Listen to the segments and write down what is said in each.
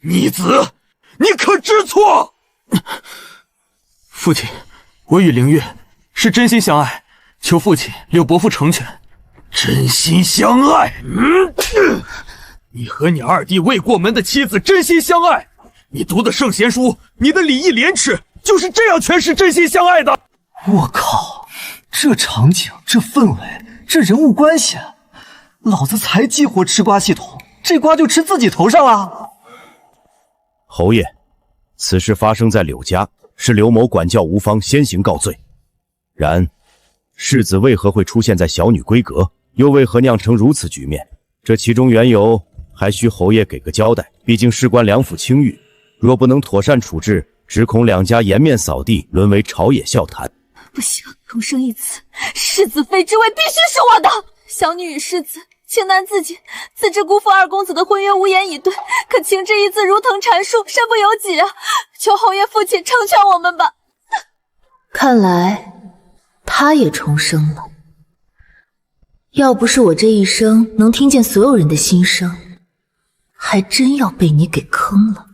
逆子，你可知错？父亲，我与灵月是真心相爱，求父亲留伯父成全。真心相爱？你和你二弟未过门的妻子真心相爱？你读的圣贤书，你的礼义廉耻，就是这样诠释真心相爱的。我靠，这场景，这氛围，这人物关系，老子才激活吃瓜系统，这瓜就吃自己头上了。侯爷，此事发生在柳家，是刘某管教无方，先行告罪。然世子为何会出现在小女闺阁，又为何酿成如此局面？这其中缘由，还需侯爷给个交代。毕竟事关两府清誉，若不能妥善处置，只恐两家颜面扫地，沦为朝野笑谈。不行，重生一次，世子妃之位必须是我的。小女与世子情难自禁，自知辜负二公子的婚约无言以对，可情之一字如藤缠树，身不由己啊！求侯爷父亲成全我们吧。看来他也重生了。要不是我这一生能听见所有人的心声，还真要被你给坑了。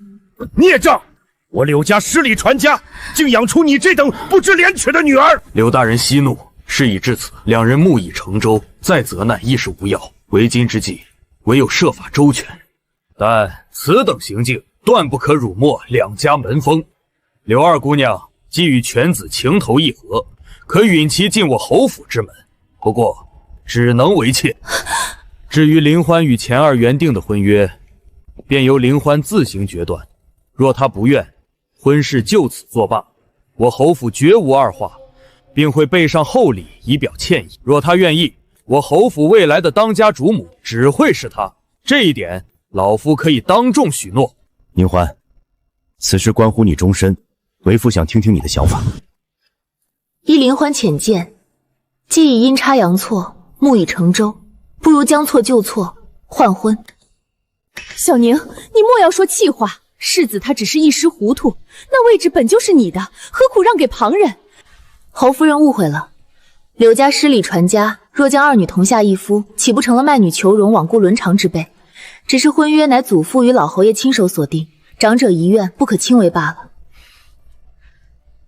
孽障！我柳家失礼传家，竟养出你这等不知廉耻的女儿！刘大人息怒，事已至此，两人木已成舟，再责难亦是无药。为今之计，唯有设法周全。但此等行径，断不可辱没两家门风。柳二姑娘既与犬子情投意合，可允其进我侯府之门，不过只能为妾。至于林欢与钱二原定的婚约，便由林欢自行决断。若他不愿，婚事就此作罢，我侯府绝无二话，并会备上厚礼以表歉意。若他愿意，我侯府未来的当家主母只会是他，这一点老夫可以当众许诺。宁欢，此事关乎你终身，为父想听听你的想法。依林欢浅见，既已阴差阳错，木已成舟，不如将错就错，换婚。小宁，你莫要说气话，世子他只是一时糊涂，那位置本就是你的，何苦让给旁人？侯夫人误会了，柳家失礼传家，若将二女同下一夫，岂不成了卖女求荣、罔顾伦常之辈？只是婚约乃祖父与老侯爷亲手所定，长者遗愿，不可轻为罢了。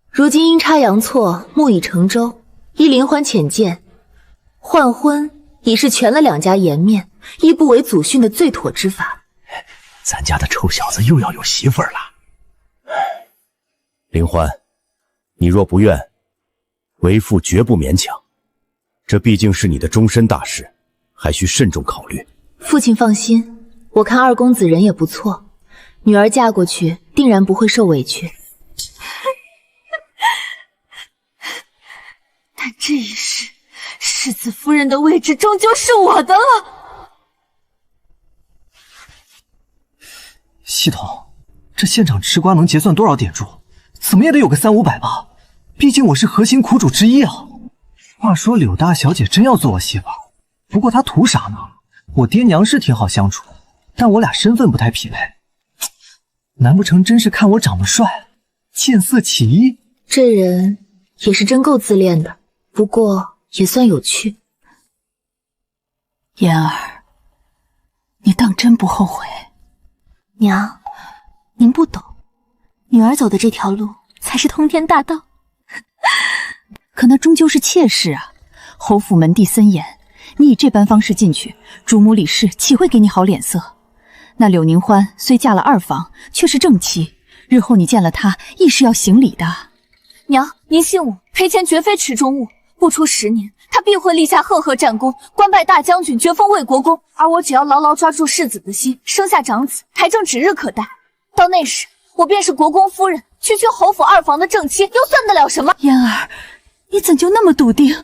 如今阴差阳错，木已成舟，依林欢浅见，换婚已是全了两家颜面，亦不违祖训的最妥之法。咱家的臭小子又要有媳妇儿了。林欢，你若不愿，为父绝不勉强。这毕竟是你的终身大事，还需慎重考虑。父亲放心，我看二公子人也不错，女儿嫁过去定然不会受委屈。但这一世，世子夫人的位置终究是我的了。系统，这现场吃瓜能结算多少点数？怎么也得有个300-500吧，毕竟我是核心苦主之一啊。话说柳大小姐真要做我媳妇，不过她图啥呢？我爹娘是挺好相处，但我俩身份不太匹配。难不成真是看我长得帅，见色起意？这人也是真够自恋的，不过也算有趣。妍儿，你当真不后悔？娘，您不懂，女儿走的这条路才是通天大道。可那终究是妾室啊，侯府门第森严，你以这般方式进去，主母李氏岂会给你好脸色？那柳宁欢虽嫁了二房，却是正妻，日后你见了她，亦是要行礼的。娘，您信我，赔钱绝非池中物，不出10年，他必会立下赫赫战功，官拜大将军，爵封魏国公。而我只要牢牢抓住世子的心，生下长子，台政指日可待。到那时，我便是国公夫人，区侯府二房的正妻，又算得了什么？嫣儿，你怎就那么笃定？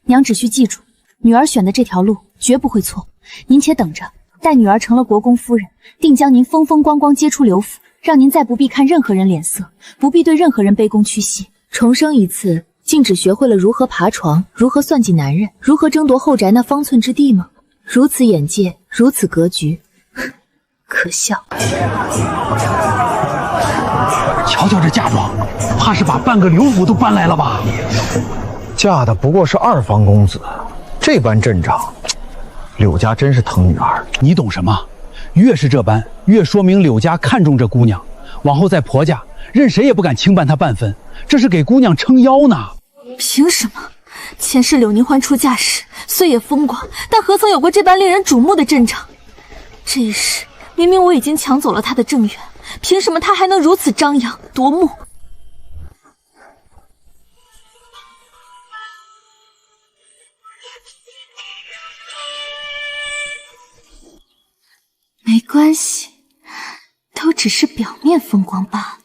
娘只需记住，女儿选的这条路绝不会错。您且等着，待女儿成了国公夫人，定将您风风光光接出刘府，让您再不必看任何人脸色，不必对任何人卑躬屈膝。重生一次，竟只学会了如何爬床，如何算计男人，如何争夺后宅那方寸之地吗？如此眼界，如此格局，可笑。瞧瞧这嫁妆，怕是把半个刘府都搬来了吧？嫁的不过是二房公子，这般阵仗，柳家真是疼女儿。你懂什么？越是这般，越说明柳家看重这姑娘，往后在婆家，任谁也不敢轻办她半分，这是给姑娘撑腰呢。凭什么？前世柳凝欢出嫁时虽也风光，但何曾有过这般令人瞩目的阵仗？这一世明明我已经抢走了她的正缘，凭什么她还能如此张扬夺目？没关系，都只是表面风光罢了。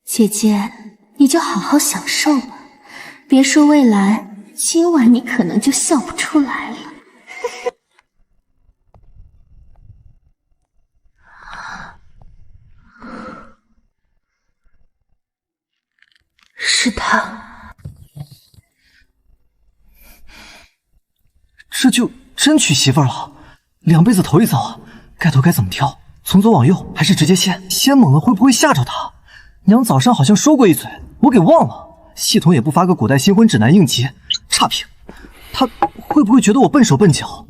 姐姐，你就好好享受吧，别说未来，今晚你可能就笑不出来了。是他，这就真娶媳妇了？2辈子头一遭啊！盖头该怎么挑？从左往右还是直接掀？掀猛了会不会吓着他？娘早上好像说过一嘴，我给忘了。系统也不发个古代新婚指南应急，差评。他会不会觉得我笨手笨脚？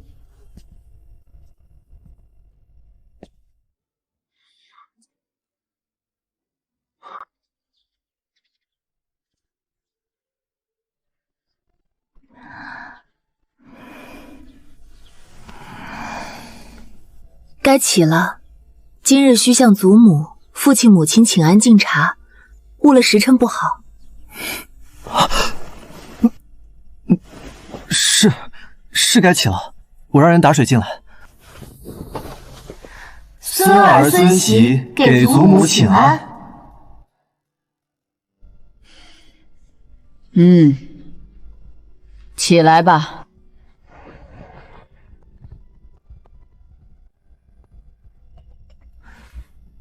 该起了，今日需向祖母、父亲、母亲请安敬茶，误了时辰不好。是该起了，我让人打水进来。孙儿孙媳给祖母请安。起来吧。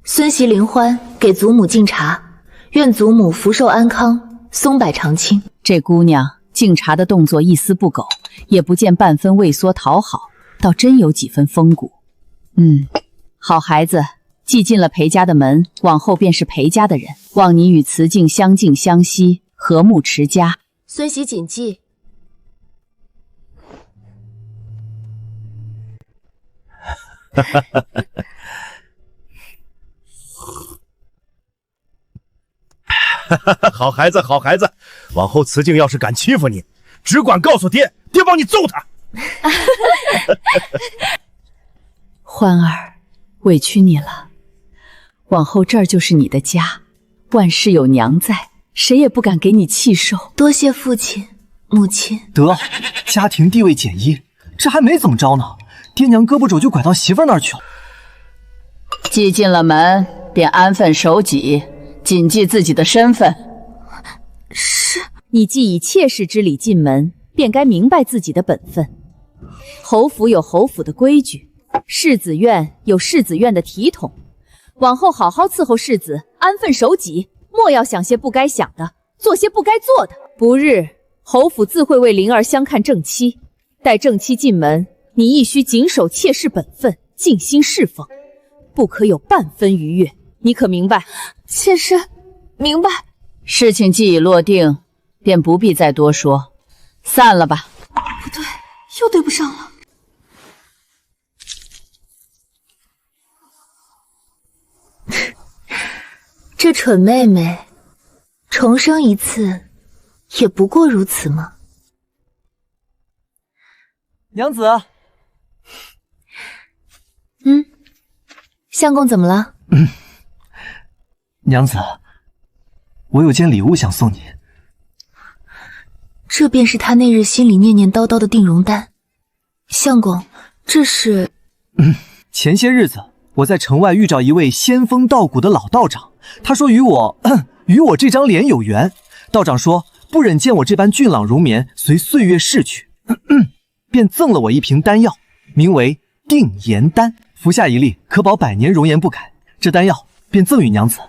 孙媳林欢给祖母敬茶，愿祖母福寿安康，松柏长青。这姑娘敬茶的动作一丝不苟，也不见半分畏缩讨好，倒真有几分风骨。好孩子，既进了裴家的门，往后便是裴家的人。望你与慈敬相敬相惜，和睦持家。孙媳谨记。好孩子，好孩子，往后慈敬要是敢欺负你，只管告诉爹，爹帮你揍他。欢儿，委屈你了。往后这儿就是你的家，万事有娘在，谁也不敢给你气受。多谢父亲、母亲。得，家庭地位减一，这还没怎么着呢，爹娘胳膊肘就拐到媳妇那儿去了。既进了门，便安分守己，谨记自己的身份。是，你既以妾室之礼进门，便该明白自己的本分。侯府有侯府的规矩，世子院有世子院的体统。往后好好伺候世子，安分守己，莫要想些不该想的，做些不该做的。不日，侯府自会为灵儿相看正妻。待正妻进门，你亦须谨守妾室本分，尽心侍奉，不可有半分逾越。你可明白？妾身明白。事情既已落定，便不必再多说，散了吧。不对，又对不上了。这蠢妹妹，重生一次，也不过如此吗？娘子，相公怎么了？娘子，我有件礼物想送你。这便是他那日心里念念叨叨的定容丹。相公，这是……前些日子我在城外遇着一位仙风道骨的老道长，他说与我这张脸有缘。道长说不忍见我这般俊朗如棉，随岁月逝去，便赠了我一瓶丹药，名为定颜丹，服下一粒可保100年容颜不改。这丹药便赠与娘子。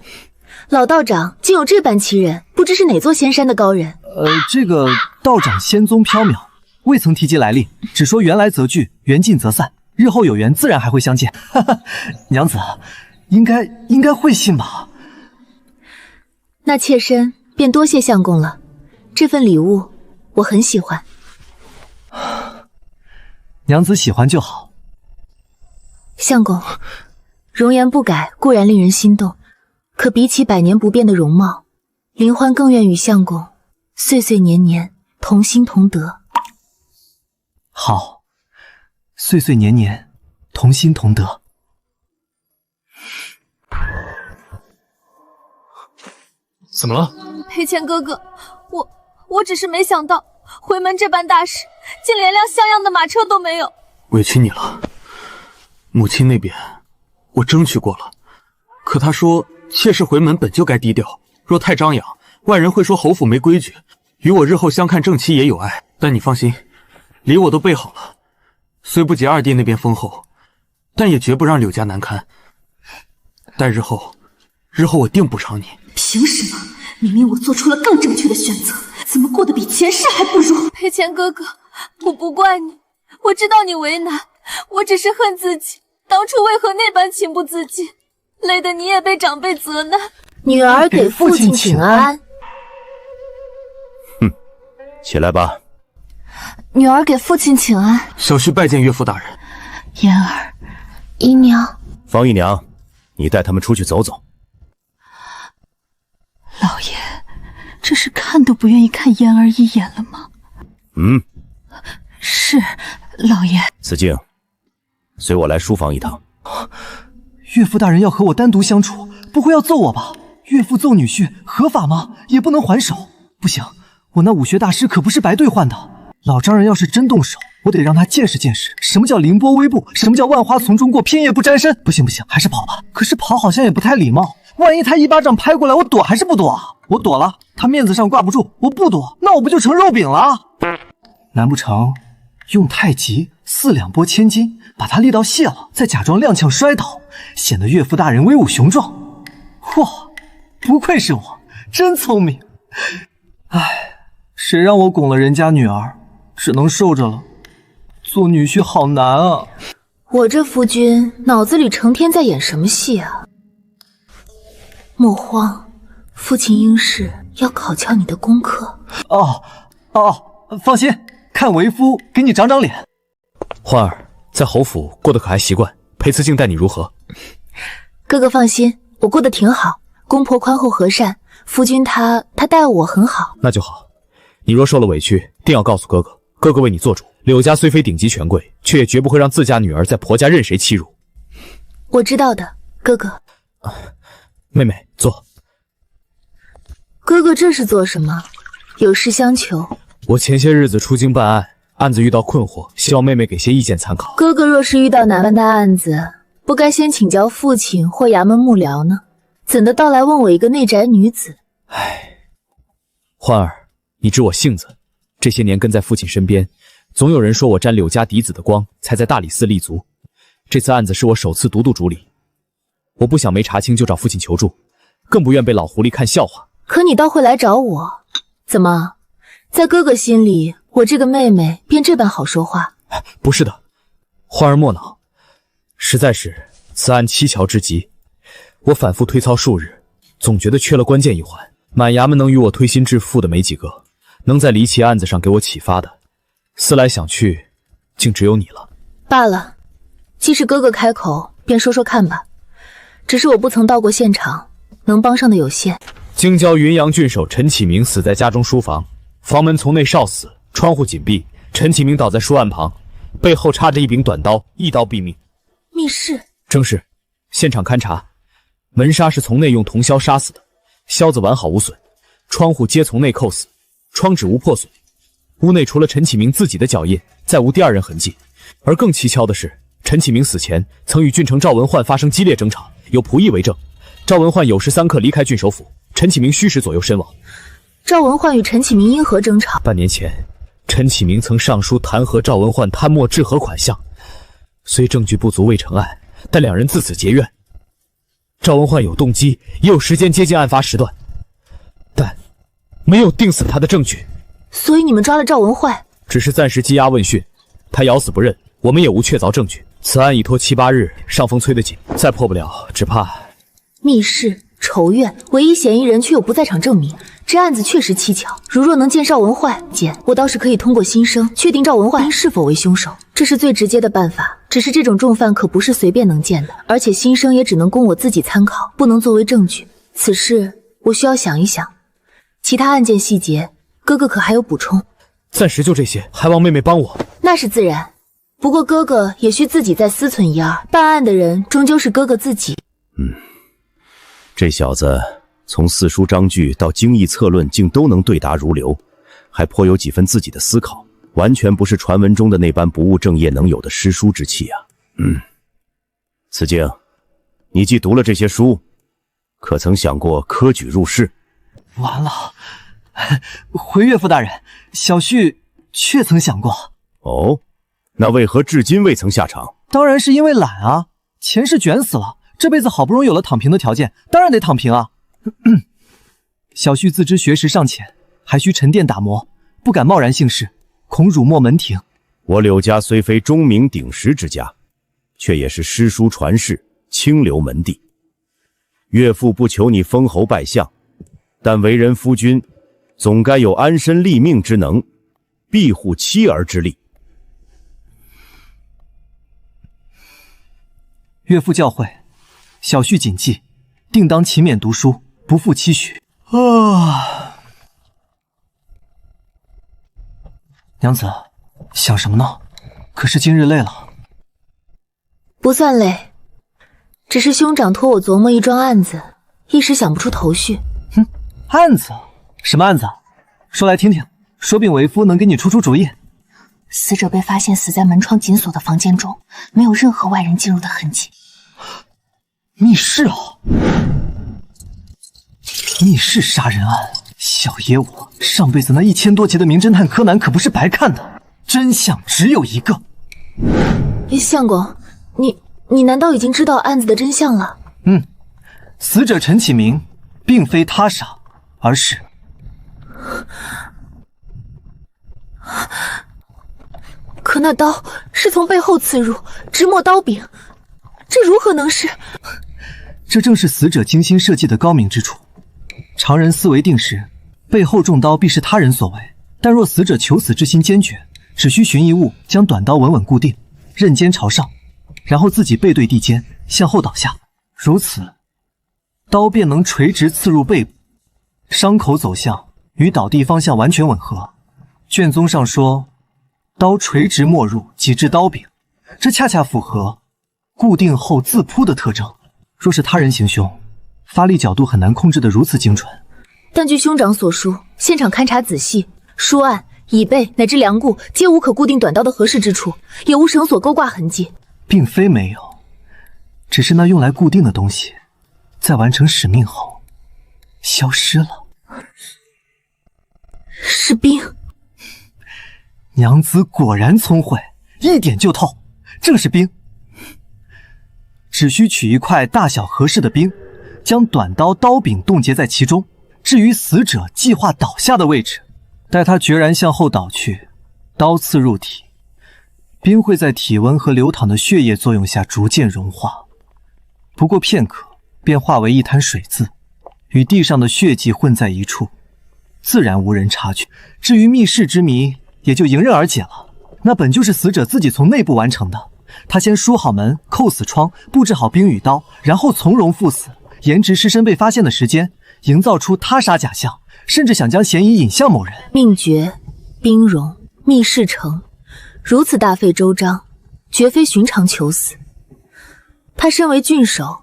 老道长竟有这般奇人，不知是哪座仙山的高人？这个道长仙踪缥缈，未曾提及来历，只说缘来则聚，缘尽则散，日后有缘自然还会相见。哈哈，娘子应该会信吧？那妾身便多谢相公了，这份礼物我很喜欢。娘子喜欢就好。相公，容颜不改固然令人心动，可比起百年不变的容貌，林欢更愿与相公岁岁年年同心同德。好，岁岁年年同心同德。怎么了？裴谦哥哥，我只是没想到回门这般大事，竟连辆像样的马车都没有。委屈你了。母亲那边我争取过了，可她说妾室回门本就该低调，若太张扬，外人会说侯府没规矩，与我日后相看正妻也有碍。但你放心，礼我都备好了，虽不及二弟那边丰厚，但也绝不让柳家难堪。但日后我定补偿你。凭什么？明明我做出了更正确的选择，怎么过得比前世还不如？裴谦哥哥，我不怪你，我知道你为难，我只是恨自己当初为何那般情不自禁，累得你也被长辈责难。女儿给父亲请安。起来吧。女儿给父亲请安。小婿拜见岳父大人。妍儿，姨娘。方姨娘，你带他们出去走走。老爷，这是看都不愿意看妍儿一眼了吗？是，老爷。子敬，随我来书房一趟。岳父大人要和我单独相处，不会要揍我吧？岳父揍女婿合法吗？也不能还手。不行，我那武学大师可不是白兑换的。老丈人要是真动手，我得让他见识见识什么叫凌波微步，什么叫万花丛中过，片叶不沾身。不行，还是跑吧。可是跑好像也不太礼貌，万一他一巴掌拍过来，我躲还是不躲啊？我躲了，他面子上挂不住；我不躲，那我不就成肉饼了？难不成用太极4两拨千斤，把他力道泄了，再假装踉跄摔倒，显得岳父大人威武雄壮？哇，不愧是我，真聪明。唉，谁让我拱了人家女儿，只能受着了。做女婿好难啊！我这夫君脑子里成天在演什么戏啊？莫慌，父亲应是要考敲你的功课。哦，放心，看为夫给你长长脸。欢儿在侯府过得可还习惯？裴慈敬待你如何？哥哥放心，我过得挺好，公婆宽厚和善，夫君他待我很好。那就好，你若受了委屈，定要告诉哥哥，哥哥为你做主。柳家虽非顶级权贵，却也绝不会让自家女儿在婆家任谁欺辱。我知道的，哥哥。妹妹，坐。哥哥这是做什么？有事相求？我前些日子出京办案，案子遇到困惑，希望妹妹给些意见参考。哥哥若是遇到难办的案子，不该先请教父亲或衙门幕僚呢？怎的到来问我一个内宅女子？唉，欢儿，你知我性子，这些年跟在父亲身边，总有人说我沾柳家嫡子的光，才在大理寺立足。这次案子是我首次独独主理，我不想没查清就找父亲求助，更不愿被老狐狸看笑话。可你倒会来找我，怎么，在哥哥心里，我这个妹妹便这般好说话？不是的，欢儿莫恼，实在是此案蹊跷之极，我反复推操数日，总觉得缺了关键一环。满衙门能与我推心置腹的没几个，能在离奇案子上给我启发的，思来想去，竟只有你了。罢了，既是哥哥开口，便说说看吧。只是我不曾到过现场，能帮上的有限。京郊云阳郡守陈启明死在家中书房，房门从内哨死，窗户紧闭。陈启明倒在书案旁，背后插着一柄短刀，一刀毙命。密室？正是。现场勘查，门纱是从内用铜销杀死的，销子完好无损，窗户皆从内扣死，窗纸无破损。屋内除了陈启明自己的脚印，再无第二人痕迹。而更蹊跷的是，陈启明死前曾与郡丞赵文焕发生激烈争吵，有仆役为证。赵文焕酉时3刻离开郡守府，陈启明戌时左右身亡。赵文焕与陈启明因何争吵？半年前，陈启明曾上书弹劾赵文焕贪墨治河款项，虽证据不足未成案，但两人自此结怨。赵文焕有动机，也有时间接近案发时段，但没有定死他的证据。所以你们抓了赵文焕？只是暂时羁押问讯，他咬死不认，我们也无确凿证据。此案已拖7、8日，上风催得紧，再破不了，只怕……密室、仇怨，唯一嫌疑人却有不在场证明，这案子确实蹊跷。如若能见邵文坏，姐，我倒是可以通过心声确定赵文坏是否为凶手，这是最直接的办法。只是这种重犯可不是随便能见的，而且心声也只能供我自己参考，不能作为证据。此事我需要想一想，其他案件细节，哥哥可还有补充？暂时就这些，还望妹妹帮我。那是自然，不过哥哥也需自己再思忖一二。办案的人终究是哥哥自己。这小子从四书章句到经义策论，竟都能对答如流，还颇有几分自己的思考，完全不是传闻中的那般不务正业能有的诗书之气啊。此静，你既读了这些书，可曾想过科举入仕？完了，回岳父大人，小婿确曾想过。哦，那为何至今未曾下场？当然是因为懒啊，前世卷死了，这辈子好不容易有了躺平的条件，当然得躺平啊。小婿自知学识尚浅，还需沉淀打磨，不敢贸然行事，恐辱没门庭。我柳家虽非钟鸣鼎食之家，却也是诗书传世，清流门第。岳父不求你封侯拜相，但为人夫君，总该有安身立命之能，庇护妻儿之力。岳父教诲，小婿谨记，定当勤勉读书，不负期许。娘子，想什么呢？可是今日累了？不算累，只是兄长托我琢磨一桩案子，一时想不出头绪。案子？什么案子？说来听听，说不定为夫能给你出主意。死者被发现死在门窗紧锁的房间中，没有任何外人进入的痕迹。密室啊！密室杀人案，小爷我上辈子那1000多集的名侦探柯南可不是白看的，真相只有一个。相公，你难道已经知道案子的真相了？死者陈启明并非他杀，而是……可那刀是从背后刺入，直没刀柄，这如何能是？这正是死者精心设计的高明之处。常人思维定时，背后中刀必是他人所为，但若死者求死之心坚决，只需寻一物将短刀稳稳固定，刃尖朝上，然后自己背对地间向后倒下，如此刀便能垂直刺入背部，伤口走向与倒地方向完全吻合。卷宗上说刀垂直没入即至刀柄，这恰恰符合固定后自扑的特征。若是他人行凶，发力角度很难控制得如此精准。但据兄长所述，现场勘查仔细，书案、椅背乃至梁固皆无可固定短刀的合适之处，也无绳索勾挂痕迹。并非没有，只是那用来固定的东西在完成使命后消失了。是冰。娘子果然聪慧，一点就透，正是冰。只需取一块大小合适的冰，将短刀刀柄冻结在其中，置于死者计划倒下的位置，待他决然向后倒去，刀刺入体，冰会在体温和流淌的血液作用下逐渐融化，不过片刻便化为一滩水渍，与地上的血迹混在一处，自然无人察觉。至于密室之谜，也就迎刃而解了，那本就是死者自己从内部完成的。他先梳好门，扣死窗，布置好冰与刀，然后从容赴死，延迟尸身被发现的时间，营造出他杀假象，甚至想将嫌疑引向某人。命诀、冰融、密室城，如此大费周章，绝非寻常求死。他身为郡守，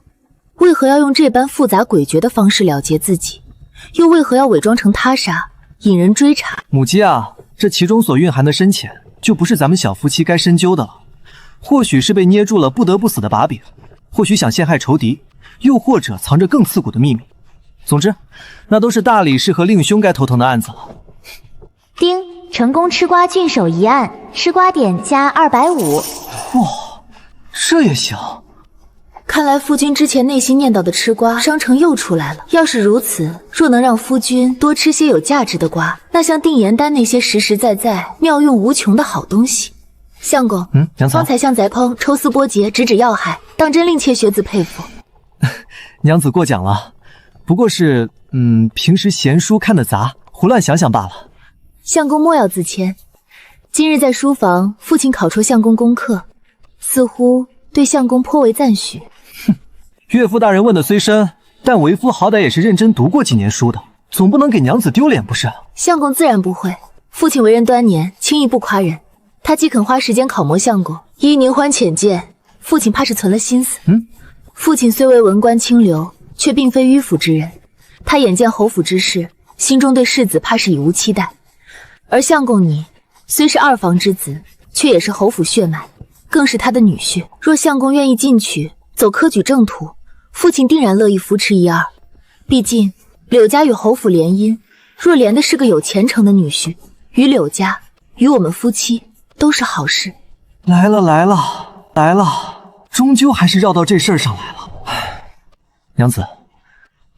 为何要用这般复杂诡谲的方式了结自己？又为何要伪装成他杀，引人追查？母鸡啊，这其中所蕴含的深浅，就不是咱们小夫妻该深究的了。或许是被捏住了不得不死的把柄，或许想陷害仇敌，又或者藏着更刺骨的秘密。总之，那都是大理石和令兄该头疼的案子了。丁，成功吃瓜郡守一案，吃瓜点加250。哇，这也行。看来夫君之前内心念叨的吃瓜商城又出来了。要是如此，若能让夫君多吃些有价值的瓜，那像定颜丹那些实实在在、妙用无穷的好东西。相公，娘子，方才向翟烹抽丝剥茧，直指要害，当真令妾学子佩服。娘子过奖了，不过是平时闲书看得杂，胡乱想想罢了。相公莫要自谦。今日在书房，父亲考戳相公功课，似乎对相公颇为赞许。哼，岳父大人问的虽深，但为夫好歹也是认真读过几年书的，总不能给娘子丢脸不是？相公自然不会，父亲为人端年，轻易不夸人。他既肯花时间考磨相公，依您欢浅见，父亲怕是存了心思。父亲虽为文官清流，却并非迂腐之人。他眼见侯府之事，心中对世子怕是已无期待。而相公你虽是二房之子，却也是侯府血脉，更是他的女婿。若相公愿意进取，走科举正途，父亲定然乐意扶持一二。毕竟柳家与侯府联姻，若连的是个有前程的女婿，与柳家与我们夫妻都是好事。来了，终究还是绕到这事儿上来了。娘子，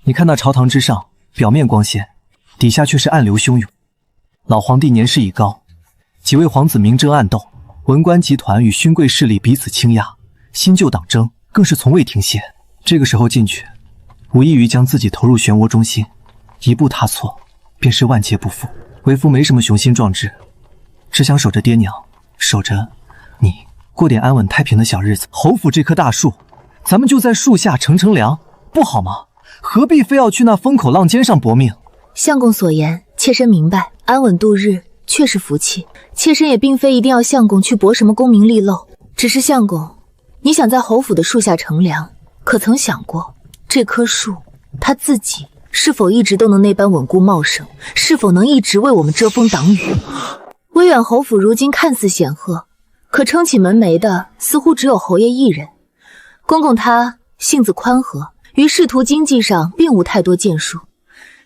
你看那朝堂之上，表面光鲜，底下却是暗流汹涌。老皇帝年事已高，几位皇子明争暗斗，文官集团与勋贵势力彼此倾轧，新旧党争更是从未停歇。这个时候进去，无异于将自己投入漩涡中心，一步踏错，便是万劫不复。为夫没什么雄心壮志，只想守着爹娘，守着你，过点安稳太平的小日子。侯府这棵大树，咱们就在树下乘凉，不好吗？何必非要去那风口浪尖上搏命？相公所言，妾身明白。安稳度日确是福气，妾身也并非一定要相公去搏什么功名利禄，只是相公，你想在侯府的树下乘凉，可曾想过这棵树它自己是否一直都能那般稳固茂盛，是否能一直为我们遮风挡雨？威远侯府如今看似显赫，可撑起门楣的似乎只有侯爷一人。公公他性子宽和，于仕途经济上并无太多建树。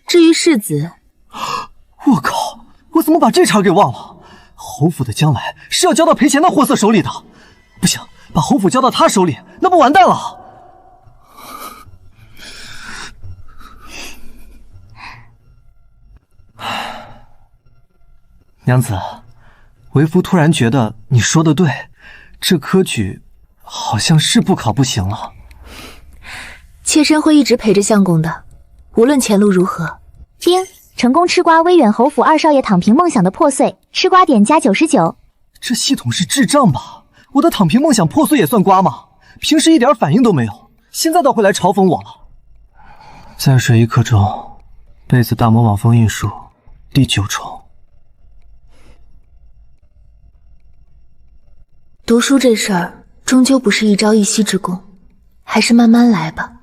至于世子，我靠，我怎么把这茬给忘了？侯府的将来是要交到赔钱的货色手里的，不行，把侯府交到他手里，那不完蛋了。娘子，为夫突然觉得你说的对，这科举好像是不考不行了。妾身会一直陪着相公的，无论前路如何。丁，成功吃瓜威远侯府二少爷躺平梦想的破碎，吃瓜点加99。这系统是智障吧？我的躺平梦想破碎也算瓜吗？平时一点反应都没有，现在倒会来嘲讽我了。再睡一刻钟，贝子大魔王封印术第9重。读书这事儿终究不是一朝一夕之功，还是慢慢来吧。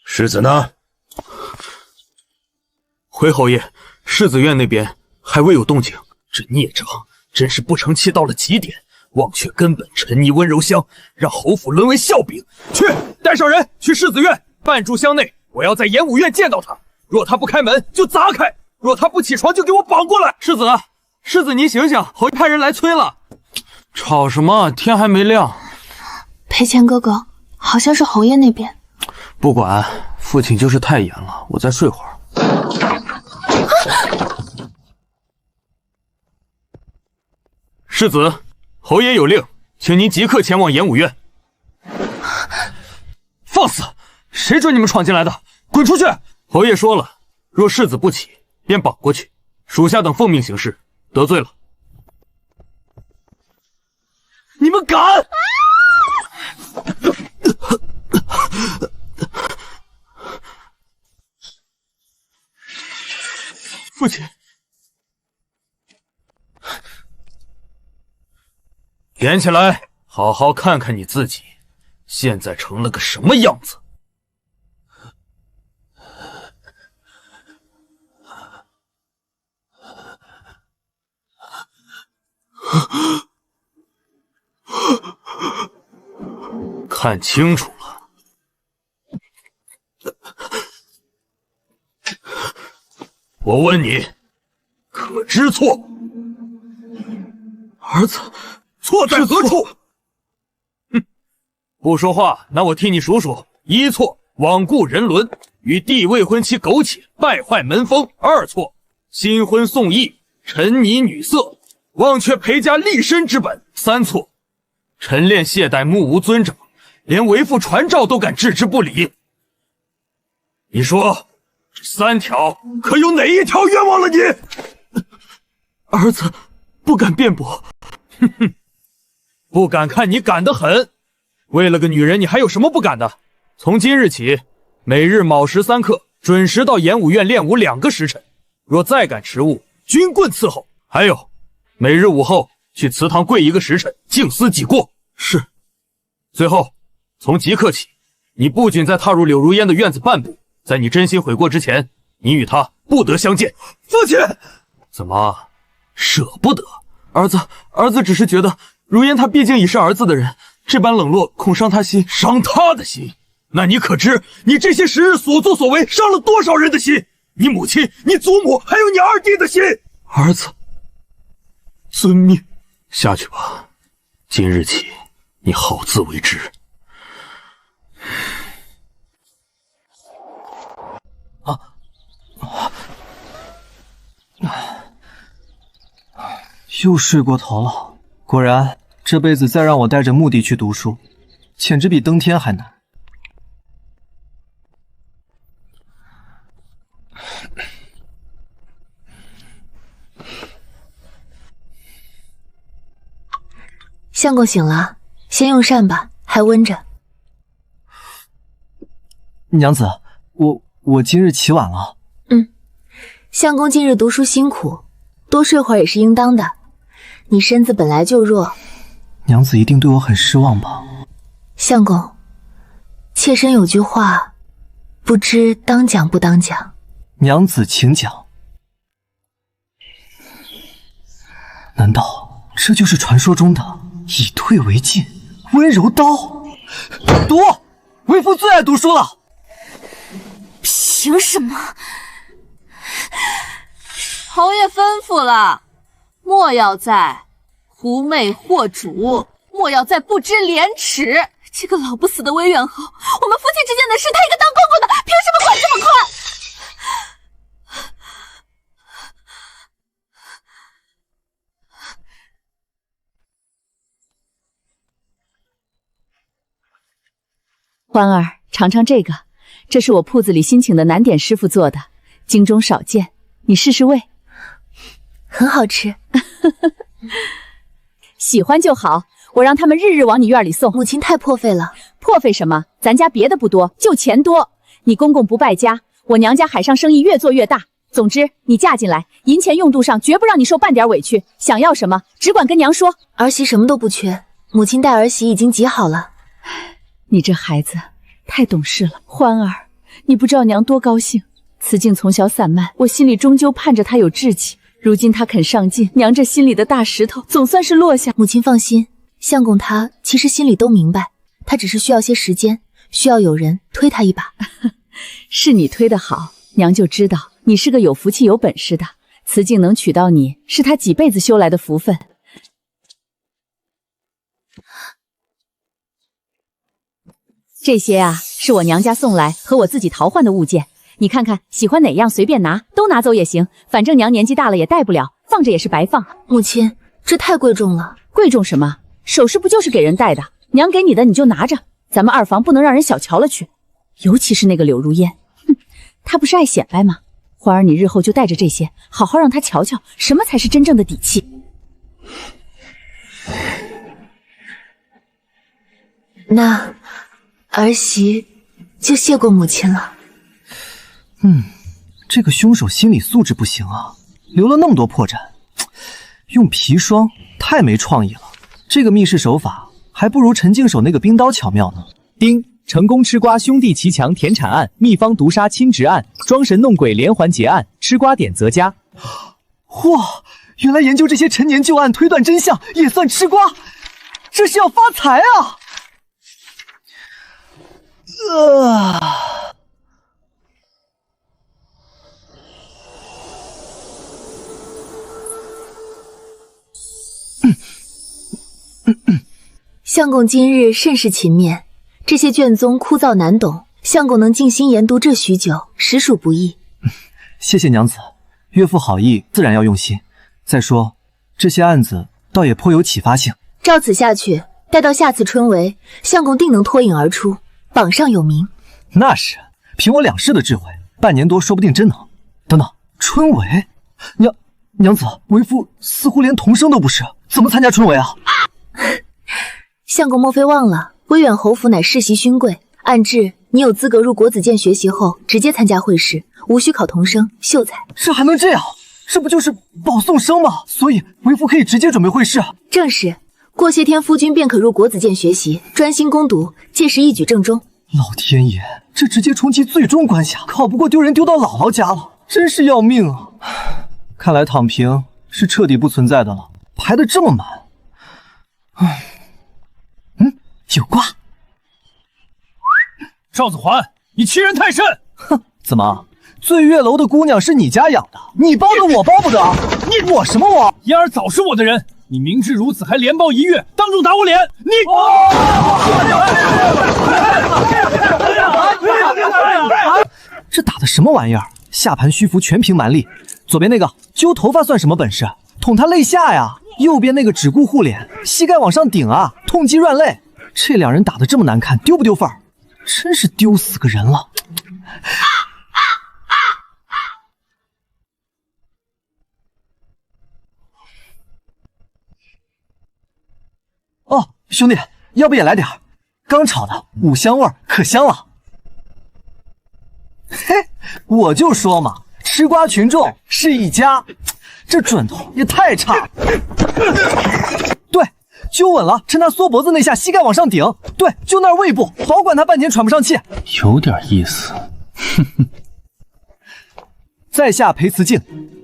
世子呢？回侯爷，世子院那边还未有动静。这孽障真是不成器到了极点，忘却根本，沉溺温柔乡，让侯府沦为笑柄。去，带上人去世子院，半炷香内，我要在演武院见到他。若他不开门，就砸开；若他不起床，就给我绑过来。世子，您醒醒，侯爷派人来催了。吵什么？天还没亮。裴谦哥哥，好像是侯爷那边。不管，父亲就是太严了，我再睡会儿。世子，侯爷有令，请您即刻前往演武院。放肆！谁准你们闯进来的？滚出去！侯爷说了，若世子不起，便绑过去。属下等奉命行事，得罪了。你们敢！父亲，点起来，好好看看你自己，现在成了个什么样子。看清楚了。我问你，可知错？儿子，错在何处？哼，不说话，那我替你数数：一错，罔顾人伦，与弟未婚妻苟且，败坏门风；二错，新婚送艺，沉溺女色，忘却裴家立身之本；三错，晨练懈怠，目无尊长，连为父传诏都敢置之不理。你说，这3条可有哪一条冤枉了你？儿子不敢辩驳。哼哼，不敢看你敢得很。为了个女人，你还有什么不敢的？从今日起，每日卯时3刻，准时到演武院练武2个时辰。若再敢迟误，军棍伺候。还有，每日午后去祠堂跪1个时辰，静思己过。是。最后，从即刻起，你不仅再踏入柳如烟的院子半步，在你真心悔过之前，你与她不得相见。父亲，怎么舍不得？儿子只是觉得如烟她毕竟已是儿子的人，这般冷落恐伤他心。伤他的心？那你可知你这些时日所作所为伤了多少人的心？你母亲、你祖母，还有你二弟的心。儿子遵命。下去吧，今日起你好自为之。又睡过头了。果然，这辈子再让我带着目的去读书，简直比登天还难。相公醒了，先用膳吧，还温着。娘子，我今日起晚了。相公今日读书辛苦，多睡会儿也是应当的。你身子本来就弱，娘子一定对我很失望吧？相公，妾身有句话，不知当讲不当讲。娘子请讲。难道这就是传说中的以退为进温柔刀？读，为父最爱读书了。凭什么？侯爷吩咐了，莫要再狐媚惑主，莫要再不知廉耻。这个老不死的魏远侯，我们夫妻之间的事，他一个当公公的，凭什么管这么宽？欢儿，尝尝这个，这是我铺子里新请的南点师傅做的，京中少见，你试试味。很好吃。喜欢就好，我让他们日日往你院里送。母亲太破费了。破费什么？咱家别的不多，就钱多。你公公不败家，我娘家海上生意越做越大。总之，你嫁进来，银钱用度上绝不让你受半点委屈。想要什么，只管跟娘说。儿媳什么都不缺，母亲待儿媳已经极好了。你这孩子太懂事了，欢儿，你不知道娘多高兴。慈静从小散漫，我心里终究盼着她有志气。如今她肯上进，娘这心里的大石头总算是落下。母亲放心，相公他其实心里都明白，他只是需要些时间，需要有人推他一把。是你推得好，娘就知道你是个有福气有本事的。慈静能娶到你，是她几辈子修来的福分。这些啊，是我娘家送来和我自己淘换的物件，你看看喜欢哪样随便拿，都拿走也行，反正娘年纪大了也戴不了，放着也是白放。母亲，这太贵重了。贵重什么？首饰不就是给人戴的？娘给你的你就拿着，咱们二房不能让人小瞧了去。尤其是那个柳如烟，哼，她不是爱显摆吗？花儿，你日后就带着这些，好好让她瞧瞧什么才是真正的底气。那儿媳就谢过母亲了。这个凶手心理素质不行啊，留了那么多破绽。用砒霜太没创意了，这个密室手法还不如陈静手那个冰刀巧妙呢。丁，成功吃瓜兄弟齐强田产案，秘方毒杀亲侄案，装神弄鬼连环结案，吃瓜点择佳。哇，原来研究这些陈年旧案推断真相也算吃瓜，这是要发财啊！相公今日甚是勤勉，这些卷宗枯燥难懂，相公能静心研读这许久，实属不易。谢谢娘子，岳父好意，自然要用心。再说这些案子倒也颇有启发性。照此下去，待到下次春闱，相公定能脱颖而出，榜上有名。那是，凭我2世的智慧，半年多说不定真能。等等，春闱，娘子，为夫似乎连童生都不是，怎么参加春闱啊？相公莫非忘了，威远侯府乃世袭勋贵，按制你有资格入国子监学习后，直接参加会试，无需考童生、秀才。这还能这样？这不就是保送生吗？所以为夫可以直接准备会试啊。正是，过些天夫君便可入国子监学习，专心攻读，届时一举正中。老天爷，这直接冲击最终关卡，考不过丢人丢到姥姥家了，真是要命啊！看来躺平是彻底不存在的了，排得这么满。有挂。赵子桓，你欺人太甚！哼，怎么？醉月楼的姑娘是你家养的，你包的我包不得？我什么我？嫣儿早是我的人，你明知如此还连抱一跃，当众打我脸，你！这打的什么玩意儿？下盘虚浮，全凭蛮力。左边那个揪头发算什么本事？捅他肋下呀！右边那个只顾护脸，膝盖往上顶啊，痛击乱肋。这2人打得这么难看，丢不丢份儿？真是丢死个人了。哦，兄弟，要不也来点儿？刚炒的5香味，可香了。嘿，我就说嘛，吃瓜群众是一家，这准头也太差了。对，揪稳了，趁他缩脖子那下，膝盖往上顶。对，就那儿胃部，保管他半天喘不上气。有点意思。在下裴慈敬，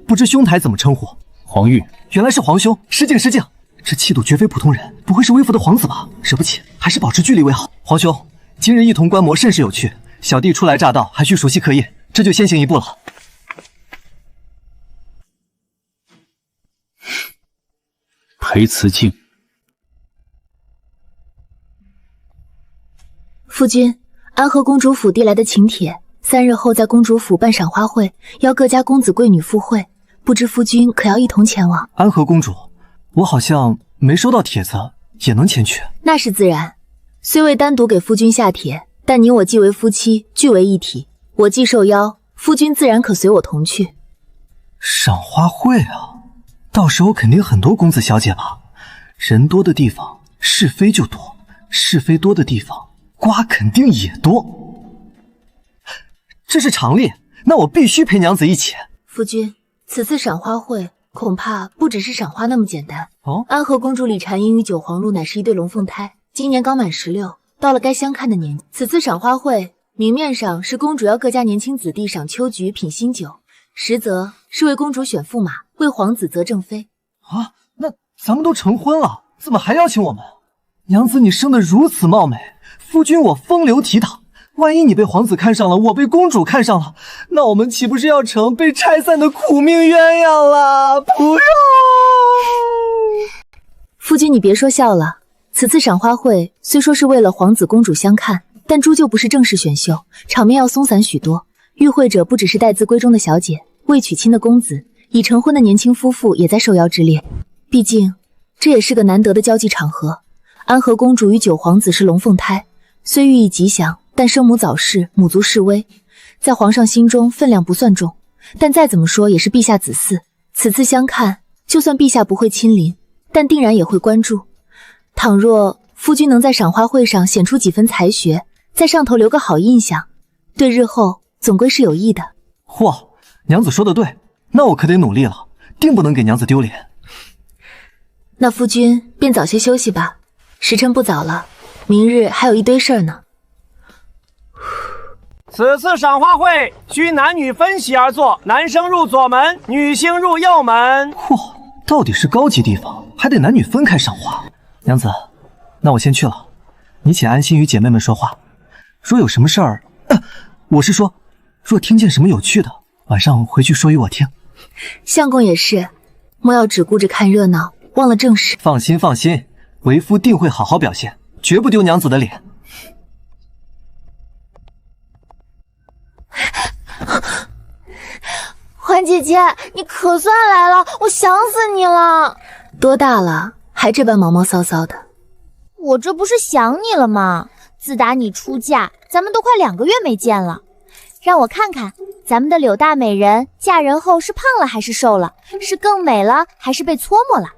不知兄台怎么称呼？黄玉，原来是皇兄，失敬失敬。这气度绝非普通人，不会是微服的皇子吧？惹不起，还是保持距离为好。皇兄，今日一同观摩甚是有趣，小弟初来乍到，还需熟悉课业，这就先行一步了。裴慈敬，夫君，安和公主府递来的请帖，3日后在公主府办赏花会，邀各家公子贵女赴会，不知夫君可要一同前往？安和公主，我好像没收到帖子，也能前去？那是自然，虽未单独给夫君下帖，但你我既为夫妻，俱为一体，我既受邀，夫君自然可随我同去。赏花会啊，到时候肯定很多公子小姐吧？人多的地方是非就多，是非多的地方瓜肯定也多。这是常例，那我必须陪娘子一起。夫君，此次赏花会恐怕不只是赏花那么简单。哦，安和公主李婵英与九皇禄乃是一对龙凤胎，今年刚满16，到了该相看的年纪。此次赏花会，明面上是公主要各家年轻子弟赏秋菊、品新酒，实则是为公主选驸马，为皇子择正妃。啊，那咱们都成婚了，怎么还邀请我们？娘子，你生得如此貌美，夫君我风流倜傥，万一你被皇子看上了，我被公主看上了，那我们岂不是要成被拆散的苦命鸳鸯了？不要！夫君，你别说笑了。此次赏花会虽说是为了皇子公主相看，但终究不是正式选秀，场面要松散许多。与会者不只是待字闺中的小姐，未娶亲的公子，已成婚的年轻夫妇也在受邀之列。毕竟这也是个难得的交际场合。安和公主与九皇子是龙凤胎，虽寓意吉祥，但生母早逝，母族式微，在皇上心中分量不算重，但再怎么说也是陛下子嗣。此次相看，就算陛下不会亲临，但定然也会关注。倘若夫君能在赏花会上显出几分才学，在上头留个好印象，对日后总归是有益的。嚯，娘子说的对，那我可得努力了，定不能给娘子丢脸。那夫君便早些休息吧，时辰不早了，明日还有一堆事儿呢。此次赏花会需男女分席而坐，男生入左门，女星入右门。嚯，到底是高级地方，还得男女分开赏花。娘子，那我先去了，你且安心与姐妹们说话。若有什么事儿，我是说，若听见什么有趣的，晚上回去说与我听。相公也是，莫要只顾着看热闹，忘了正事。放心放心，为夫定会好好表现，绝不丢娘子的脸。欢姐姐，你可算来了，我想死你了。多大了，还这般毛毛骚骚的？我这不是想你了吗？自打你出嫁，咱们都快2个月没见了。让我看看，咱们的柳大美人嫁人后是胖了还是瘦了？是更美了还是被搓磨了？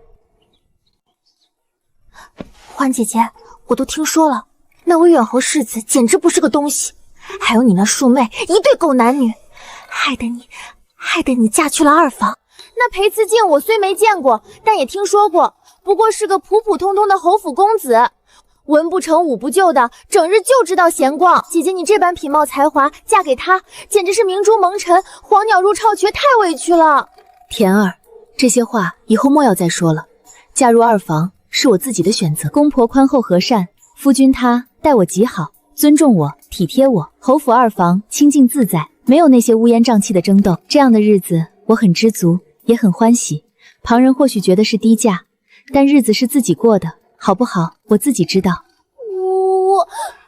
欢姐姐，我都听说了，那位远侯世子简直不是个东西，还有你那庶妹，一对狗男女，害得你嫁去了二房。那裴慈敬我虽没见过，但也听说过，不过是个普普通通的侯府公子，文不成武不就的，整日就知道闲逛。姐姐你这般品貌才华，嫁给他简直是明珠蒙尘，黄鸟入巢穴，太委屈了。田儿，这些话以后莫要再说了。嫁入二房是我自己的选择。公婆宽厚和善，夫君他待我极好，尊重我，体贴我。侯府二房清静自在，没有那些乌烟瘴气的争斗，这样的日子我很知足，也很欢喜。旁人或许觉得是低价，但日子是自己过的，好不好我自己知道。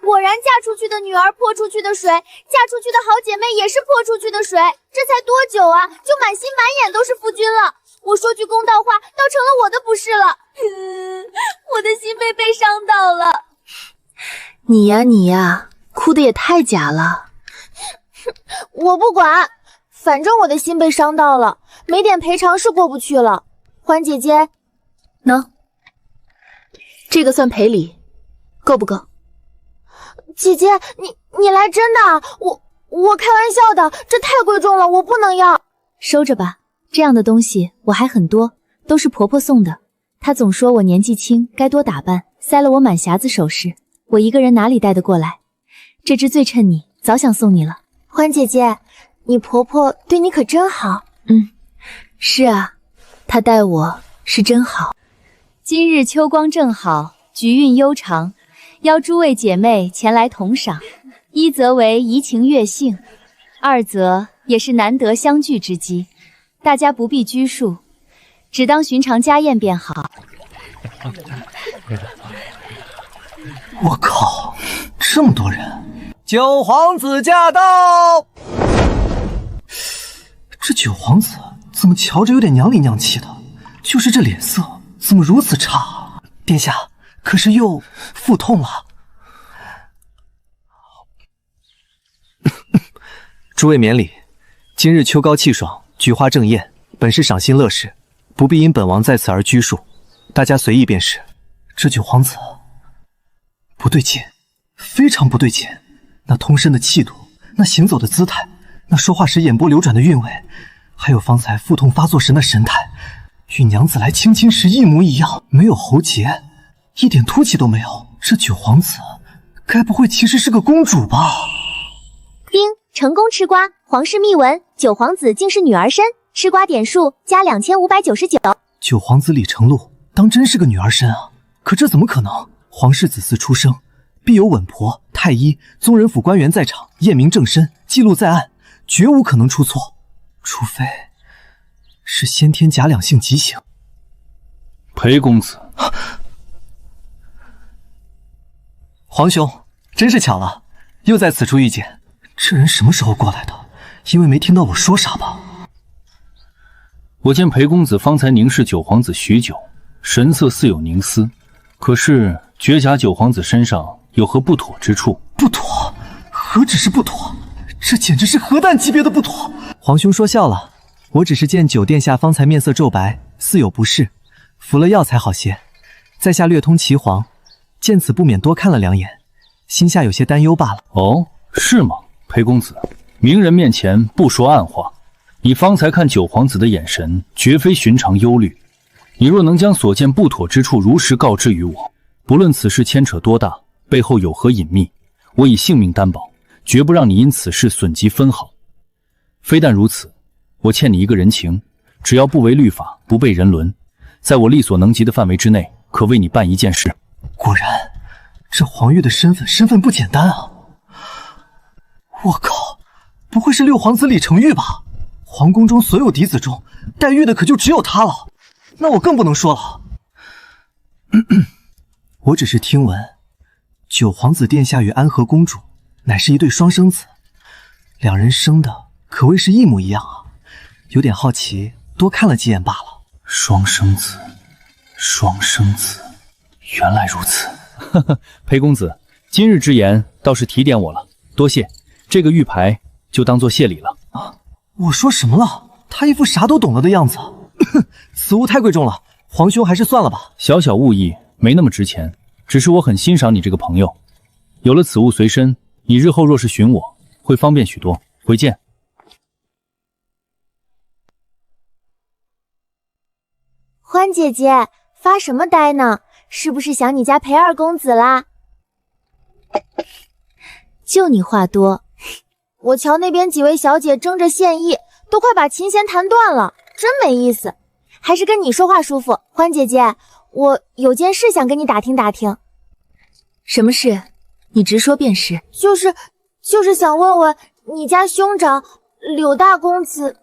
果然嫁出去的女儿泼出去的水，嫁出去的好姐妹也是泼出去的水。这才多久啊，就满心满眼都是夫君了。我说句公道话，倒成了我的不是了。我的心被伤到了。你呀，哭的也太假了。我不管，反正我的心被伤到了，没点赔偿是过不去了。欢姐姐，喏，这个算赔礼，够不够？姐姐，你来真的啊？我开玩笑的，这太贵重了，我不能要。收着吧，这样的东西我还很多，都是婆婆送的。她总说我年纪轻，该多打扮，塞了我满匣子首饰，我一个人哪里带得过来？这只最衬你，早想送你了。欢姐姐，你婆婆对你可真好。是啊，她待我是真好。今日秋光正好，菊韵悠长，邀诸位姐妹前来同赏。一则为怡情悦性，二则也是难得相聚之机，大家不必拘束，只当寻常家宴便好。我靠，这么多人！九皇子驾到！这九皇子怎么瞧着有点娘里娘气的？就是这脸色怎么如此差？殿下可是又腹痛了？诸位免礼，今日秋高气爽，菊花正艳，本是赏心乐事，不必因本王在此而拘束，大家随意便是。这九皇子不对劲，非常不对劲。那通身的气度，那行走的姿态，那说话时眼波流转的韵味，还有方才腹痛发作时那神态，与娘子来亲亲时一模一样，没有喉结，一点凸起都没有。这九皇子该不会其实是个公主吧？丁，成功吃瓜，皇室秘闻，九皇子竟是女儿身，吃瓜点数加2599。九皇子李成禄当真是个女儿身啊？可这怎么可能？皇室子嗣出生，必有稳婆、太医、宗人府官员在场，验明正身，记录在案，绝无可能出错。除非是先天假两性畸形。裴公子，皇兄，真是巧了，又在此处遇见。这人什么时候过来的？因为没听到我说啥吧？我见裴公子方才凝视九皇子许久，神色似有凝思，可是绝甲九皇子身上有何不妥之处？不妥？何止是不妥，这简直是核弹级别的不妥！皇兄说笑了，我只是见九殿下方才面色骤白，似有不适，服了药才好些。在下略通岐黄，见此不免多看了两眼，心下有些担忧罢了。哦，是吗？裴公子，明人面前不说暗话。你方才看九皇子的眼神，绝非寻常忧虑。你若能将所见不妥之处如实告知于我，不论此事牵扯多大，背后有何隐秘，我以性命担保，绝不让你因此事损及分毫。非但如此，我欠你一个人情，只要不违律法，不被人伦，在我力所能及的范围之内，可为你办一件事。果然，这黄玉的身份不简单啊！我靠，不会是六皇子李成玉吧？皇宫中所有嫡子中，带玉的可就只有他了。那我更不能说了。我只是听闻，九皇子殿下与安和公主乃是一对双生子，两人生的可谓是一模一样啊！有点好奇，多看了几眼罢了。双生子，双生子，原来如此。呵呵，裴公子，今日之言倒是提点我了，多谢。这个玉牌就当做谢礼了。啊，我说什么了？他一副啥都懂了的样子。此物太贵重了，皇兄还是算了吧。小小物意，没那么值钱，只是我很欣赏你这个朋友。有了此物随身，你日后若是寻我，会方便许多。回见。欢姐姐，发什么呆呢？是不是想你家裴二公子啦？就你话多。我瞧那边几位小姐争着献艺，都快把琴弦弹断了，真没意思。还是跟你说话舒服。欢姐姐，我有件事想跟你打听打听。什么事？你直说便是。就是想问问你家兄长柳大公子，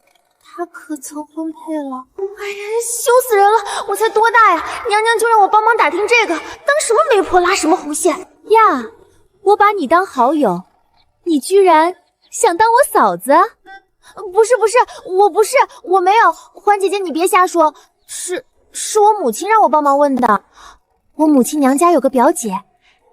他可曾婚配了？哎呀，羞死人了！我才多大呀，娘娘就让我帮忙打听这个，当什么媒婆拉什么红线呀？我把你当好友，你居然想当我嫂子？不是，我没有。欢姐姐，你别瞎说，是我母亲让我帮忙问的。我母亲娘家有个表姐，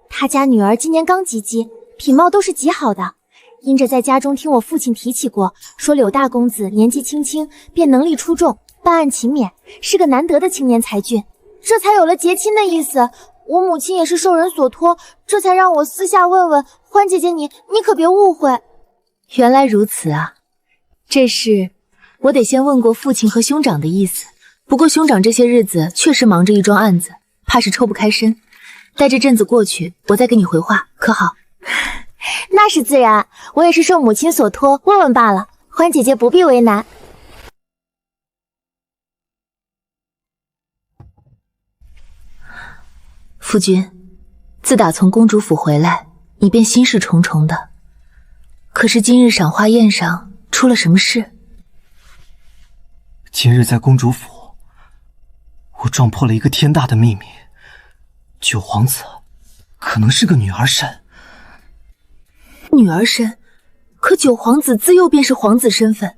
她家女儿今年刚及笄，品貌都是极好的。因着在家中听我父亲提起过，说柳大公子年纪轻轻便能力出众，办案勤勉，是个难得的青年才俊，这才有了结亲的意思。我母亲也是受人所托，这才让我私下问问。欢姐姐你可别误会。原来如此啊，这事我得先问过父亲和兄长的意思。不过兄长这些日子确实忙着一桩案子，怕是抽不开身。待这阵子过去，我再跟你回话，可好？那是自然，我也是受母亲所托，问问罢了。欢姐姐不必为难。夫君，自打从公主府回来，你便心事重重的。可是今日赏花宴上出了什么事？今日在公主府，我撞破了一个天大的秘密，九皇子可能是个女儿身。女儿身？可九皇子自幼便是皇子身份，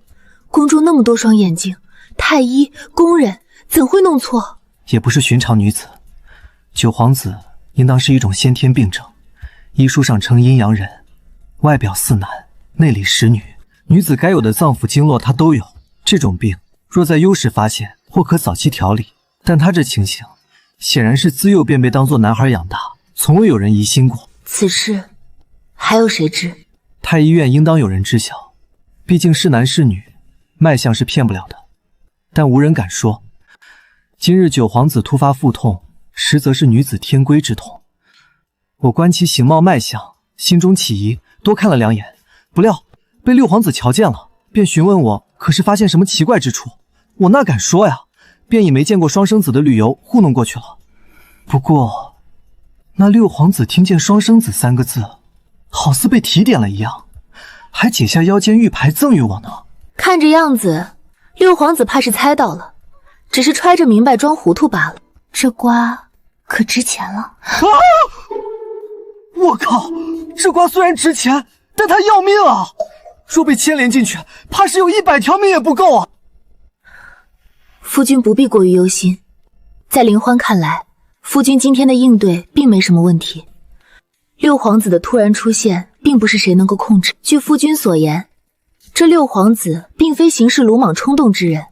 宫中那么多双眼睛，太医、宫人怎会弄错？也不是寻常女子，九皇子应当是一种先天病症，医书上称阴阳人，外表似男，内里实女，女子该有的脏腑经络她都有。这种病若在幼时发现，或可早期调理，但她这情形显然是自幼便被当作男孩养大，从未有人疑心过。此事还有谁知？太医院应当有人知晓，毕竟是男是女，脉象是骗不了的，但无人敢说。今日九皇子突发腹痛，实则是女子天归之痛。我观其形貌脉象，心中起疑，多看了两眼，不料被六皇子瞧见了，便询问我可是发现什么奇怪之处。我哪敢说呀，便以没见过双生子的理由糊弄过去了。不过那六皇子听见双生子三个字，好似被提点了一样，还解下腰间玉牌赠予我呢。看这样子，六皇子怕是猜到了，只是揣着明白装糊涂罢了。这瓜可值钱了啊！我靠，这瓜虽然值钱，但它要命啊！若被牵连进去，怕是有100条命也不够啊！夫君不必过于忧心，在林欢看来，夫君今天的应对并没什么问题。六皇子的突然出现，并不是谁能够控制。据夫君所言，这六皇子并非行事鲁莽冲动之人，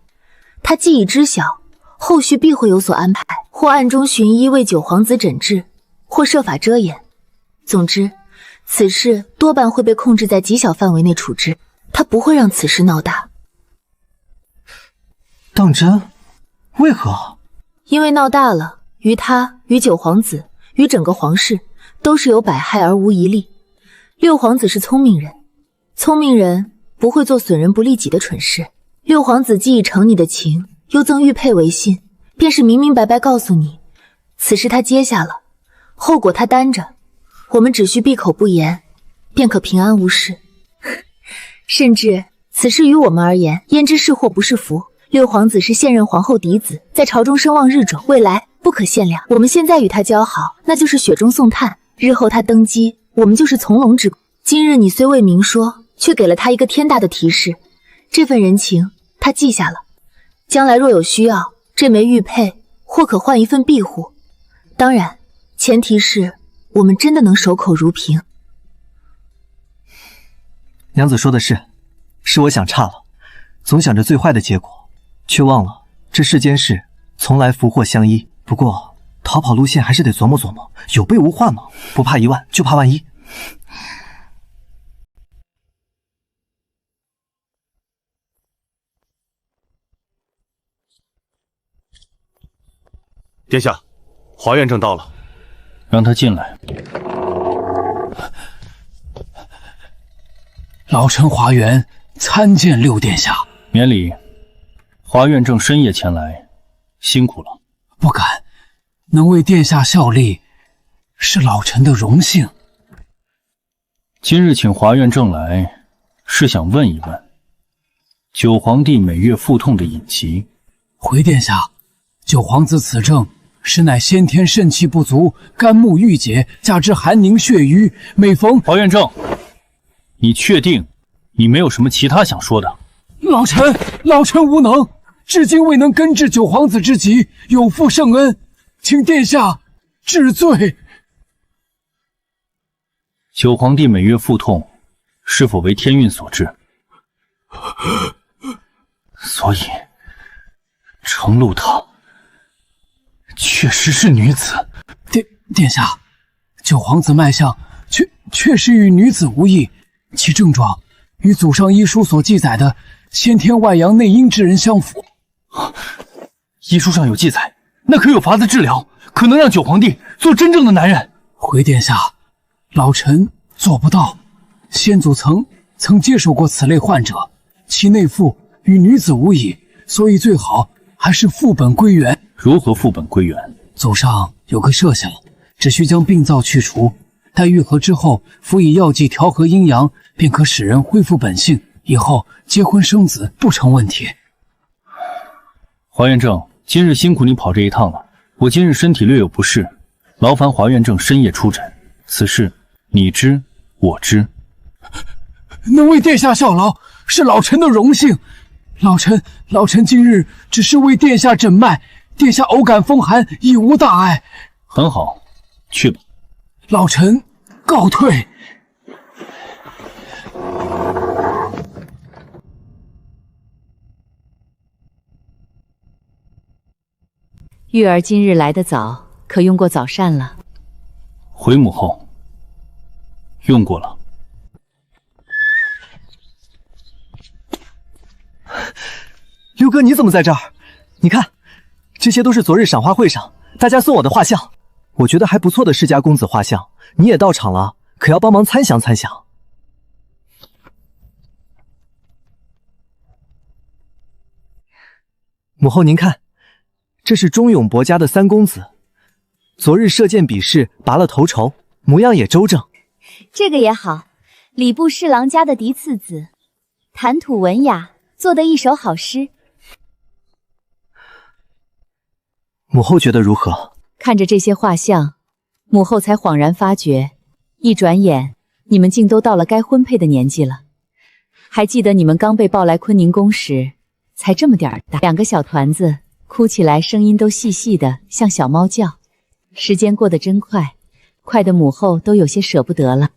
他既已知晓，后续必会有所安排，或暗中寻医为九皇子诊治，或设法遮掩。总之，此事多半会被控制在极小范围内处置，他不会让此事闹大。当真？为何？因为闹大了，于他、于九皇子、于整个皇室都是有百害而无一利。六皇子是聪明人，聪明人不会做损人不利己的蠢事。六皇子既已承你的情，又赠玉佩为信，便是明明白白告诉你，此事他接下了，后果他担着，我们只需闭口不言，便可平安无事。甚至此事于我们而言，焉知是祸不是福。六皇子是现任皇后嫡子，在朝中声望日重，未来不可限量。我们现在与他交好，那就是雪中送炭，日后他登基，我们就是从龙之功。今日你虽未明说，却给了他一个天大的提示，这份人情他他记下了，将来若有需要，这枚玉佩或可换一份庇护。当然，前提是我们真的能守口如瓶。娘子说的是我想差了，总想着最坏的结果，却忘了这世间事从来福祸相依。不过逃跑路线还是得琢磨琢磨，有备无患嘛，不怕一万就怕万一。殿下，华院正到了，让他进来。老臣华元参见六殿下。免礼，华院正深夜前来，辛苦了。不敢，能为殿下效力，是老臣的荣幸。今日请华院正来，是想问一问九皇帝每月腹痛的隐疾。回殿下，九皇子此症实乃先天肾气不足，肝木郁结，加之寒凝血瘀，每逢……华院正，你确定你没有什么其他想说的？老臣无能，至今未能根治九皇子之疾，有负圣恩，请殿下治罪。九皇帝每月腹痛，是否为天运所致？所以程璐她确实是女子。殿下，九皇子脉象确实与女子无异，其症状与祖上医书所记载的先天外阳内阴之人相符。医书上有记载，那可有法子治疗，可能让九皇帝做真正的男人？回殿下，老臣做不到。先祖曾接手过此类患者，其内附与女子无异，所以最好还是副本归元。如何副本归元？祖上有个设想，只需将病灶去除，待愈合之后，辅以药剂调和阴阳，便可使人恢复本性，以后结婚生子不成问题。华院正，今日辛苦你跑这一趟了。我今日身体略有不适，劳烦华院正深夜出诊。此事你知我知，能为殿下效劳，是老臣的荣幸。老臣今日只是为殿下诊脉，殿下偶感风寒，已无大碍。很好，去吧。老臣告退。玉儿今日来得早，可用过早膳了？回母后，用过了。六哥，你怎么在这儿？你看，这些都是昨日赏花会上大家送我的画像，我觉得还不错的世家公子画像，你也到场了，可要帮忙参详参详。母后您看，这是忠勇伯家的三公子，昨日射箭比试拔了头筹，模样也周正。这个也好，礼部侍郎家的嫡次子，谈吐文雅，做得一手好诗。母后觉得如何？看着这些画像，母后才恍然发觉，一转眼你们竟都到了该婚配的年纪了。还记得你们刚被抱来坤宁宫时，才这么点儿大，两个小团子，哭起来声音都细细的，像小猫叫。时间过得真快，快的母后都有些舍不得了。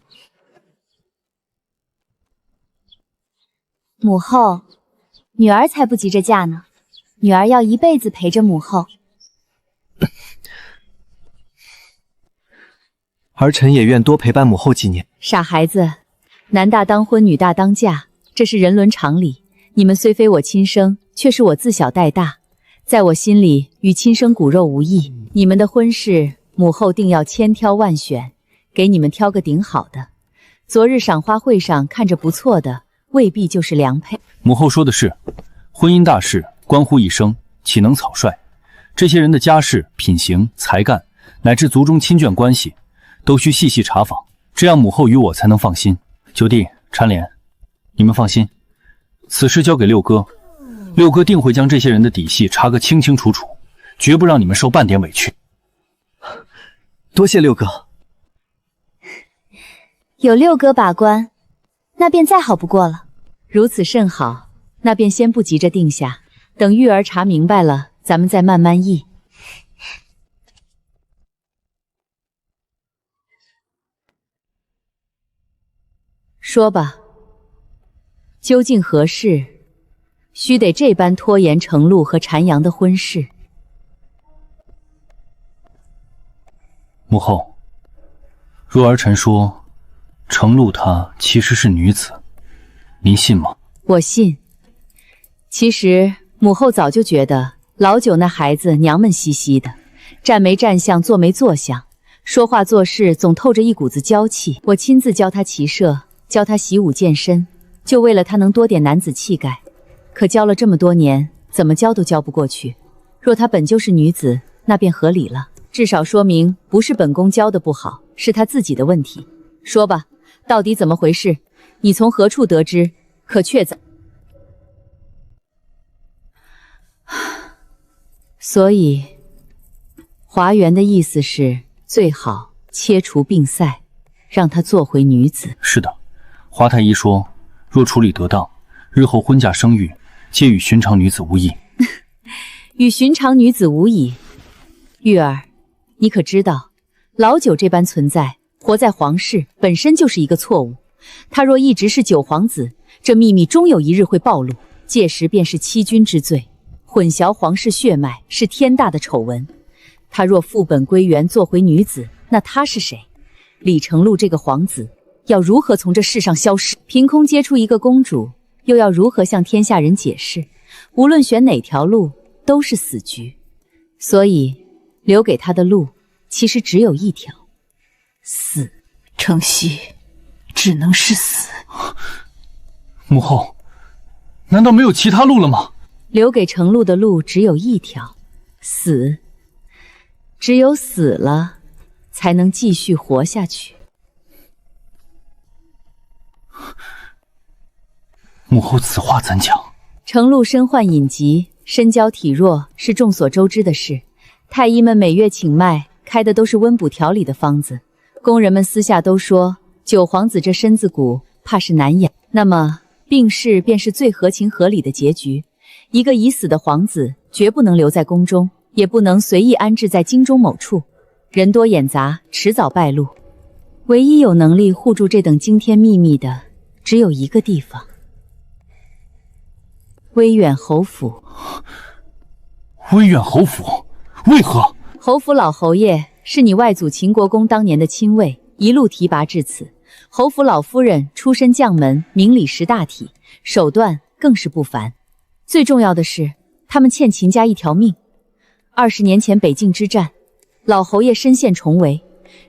母后，女儿才不急着嫁呢，女儿要一辈子陪着母后。儿臣也愿多陪伴母后几年。傻孩子，男大当婚，女大当嫁，这是人伦常理。你们虽非我亲生，却是我自小带大，在我心里与亲生骨肉无异。你们的婚事，母后定要千挑万选，给你们挑个顶好的。昨日赏花会上看着不错的，未必就是良配。母后说的是，婚姻大事关乎一生，岂能草率？这些人的家世、品行、才干，乃至族中亲眷关系，都需细细查访，这样母后与我才能放心。九弟、蝉莲，你们放心，此事交给六哥，六哥定会将这些人的底细查个清清楚楚，绝不让你们受半点委屈。多谢六哥。有六哥把关，那便再好不过了。如此甚好，那便先不急着定下，等玉儿查明白了，咱们再慢慢议。说吧，究竟何事？须得这般拖延程璐和禅阳的婚事？母后，若儿臣说，程璐她其实是女子，您信吗？我信。其实母后早就觉得老九那孩子娘们兮兮的，站没站相，坐没坐相，说话做事总透着一股子娇气。我亲自教他骑射，教他习武健身，就为了他能多点男子气概。可教了这么多年，怎么教都教不过去。若她本就是女子，那便合理了，至少说明不是本宫教的不好，是她自己的问题。说吧，到底怎么回事？你从何处得知？可确凿？所以，华元的意思是最好切除并塞，让她做回女子。是的，华太医说，若处理得当，日后婚嫁生育，皆与寻常女子无异。与寻常女子无异。玉儿，你可知道，老九这般存在，活在皇室本身就是一个错误。他若一直是九皇子，这秘密终有一日会暴露，届时便是欺君之罪，混淆皇室血脉是天大的丑闻。他若复本归元，做回女子，那他是谁？李成禄这个皇子要如何从这世上消失？凭空接出一个公主，又要如何向天下人解释？无论选哪条路，都是死局。所以留给他的路其实只有一条，死。承熙，只能是死。母后，难道没有其他路了吗？留给程璐的路只有一条，死。只有死了，才能继续活下去。母后此话怎讲？程璐身患隐疾，身娇体弱，是众所周知的事。太医们每月请脉，开的都是温补调理的方子。宫人们私下都说，九皇子这身子骨怕是难养。那么病逝便是最合情合理的结局。一个已死的皇子绝不能留在宫中，也不能随意安置在京中某处，人多眼杂，迟早败露。唯一有能力护住这等惊天秘密的，只有一个地方——威远侯府。威远侯府？为何？侯府老侯爷是你外祖秦国公当年的亲卫，一路提拔至此。侯府老夫人出身将门，明理识大体，手段更是不凡。最重要的是，他们欠秦家一条命。20年前北境之战，老侯爷身陷重围，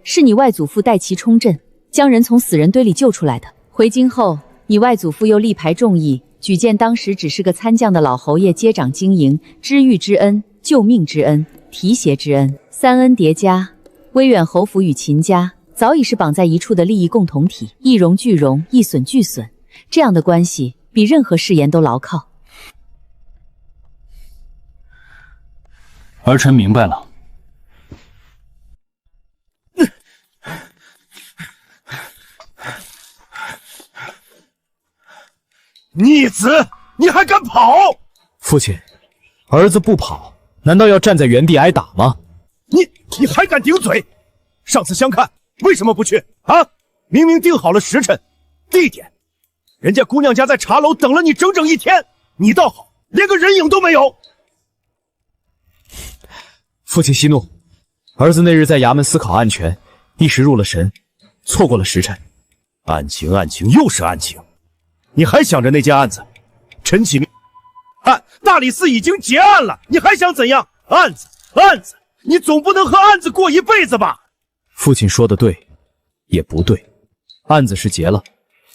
是你外祖父带旗冲阵，将人从死人堆里救出来的。回京后，你外祖父又力排众议，举荐当时只是个参将的老侯爷接掌经营，知遇之恩、救命之恩、提携之恩，三恩叠加，威远侯府与秦家早已是绑在一处的利益共同体，一荣俱荣，一损俱损，这样的关系比任何誓言都牢靠。儿臣明白了。逆子，你还敢跑？父亲，儿子不跑，难道要站在原地挨打吗？你还敢顶嘴？上次相看为什么不去啊？明明定好了时辰、地点，人家姑娘家在茶楼等了你整整1天，你倒好，连个人影都没有。父亲息怒，儿子那日在衙门思考案权，一时入了神，错过了时辰。案情，又是案情，你还想着那件案子？陈启明案，大理寺已经结案了，你还想怎样？案子，你总不能和案子过一辈子吧？父亲说的对，也不对。案子是结了，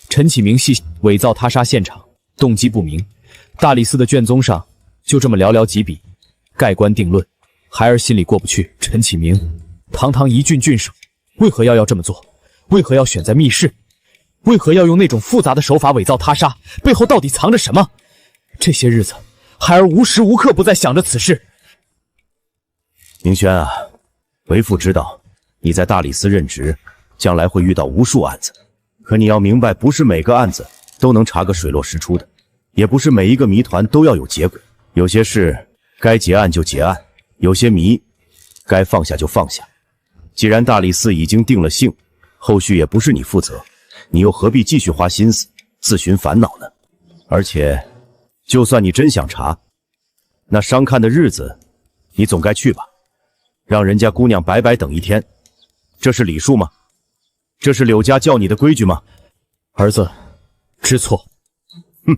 陈启明系伪造他杀现场，动机不明，大理寺的卷宗上就这么寥寥几笔，盖棺定论。孩儿心里过不去，陈启明堂堂一郡郡守，为何要这么做？为何要选在密室？为何要用那种复杂的手法伪造他杀？背后到底藏着什么？这些日子，孩儿无时无刻不在想着此事。明轩啊，为父知道你在大理寺任职，将来会遇到无数案子，可你要明白，不是每个案子都能查个水落石出的。也不是每一个谜团都要有结果，有些事该结案就结案，有些谜该放下就放下。既然大理寺已经定了性，后续也不是你负责，你又何必继续花心思自寻烦恼呢？而且，就算你真想查，那商看的日子，你总该去吧？让人家姑娘白白等一天，这是礼数吗？这是柳家教你的规矩吗？儿子，知错。哼，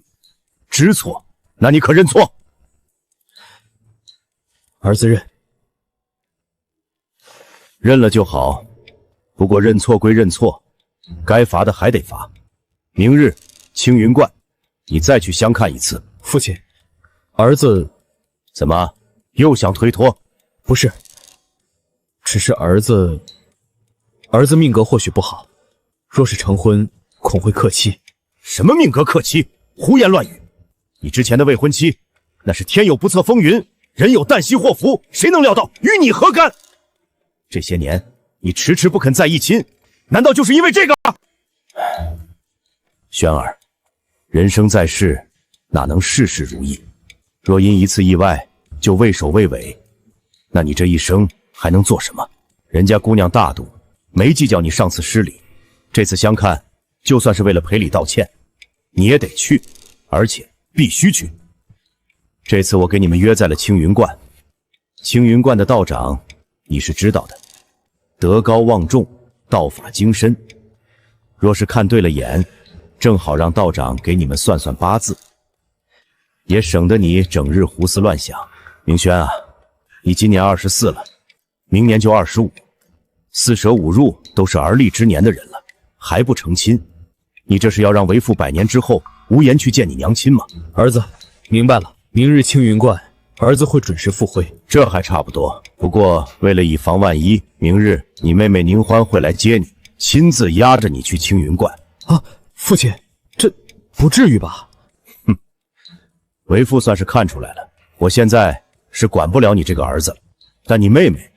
知错？那你可认错？儿子认。认了就好，不过认错归认错，该罚的还得罚。明日青云观，你再去相看一次。父亲，儿子怎么又想推脱？不是，只是儿子命格或许不好，若是成婚，恐会克妻。什么命格克妻？胡言乱语！你之前的未婚妻，那是天有不测风云，人有旦夕祸福，谁能料到与你何干？这些年你迟迟不肯再议亲，难道就是因为这个？轩儿，人生在世，哪能事事如意？若因一次意外就畏首畏尾，那你这一生还能做什么？人家姑娘大度，没计较你上次失礼，这次相看，就算是为了赔礼道歉，你也得去，而且必须去。这次我给你们约在了青云观，青云观的道长你是知道的，德高望重，道法精深。若是看对了眼，正好让道长给你们算算八字，也省得你整日胡思乱想。明轩啊，你今年24了，明年就25，4舍5入都是而立之年的人了，还不成亲？你这是要让为父100年之后无颜去见你娘亲吗？儿子，明白了，明日青云观，儿子会准时赴会。这还差不多，不过为了以防万一，明日你妹妹宁欢会来接你，亲自押着你去青云观。啊，父亲，这不至于吧？哼，为父算是看出来了，我现在是管不了你这个儿子了，但你妹妹，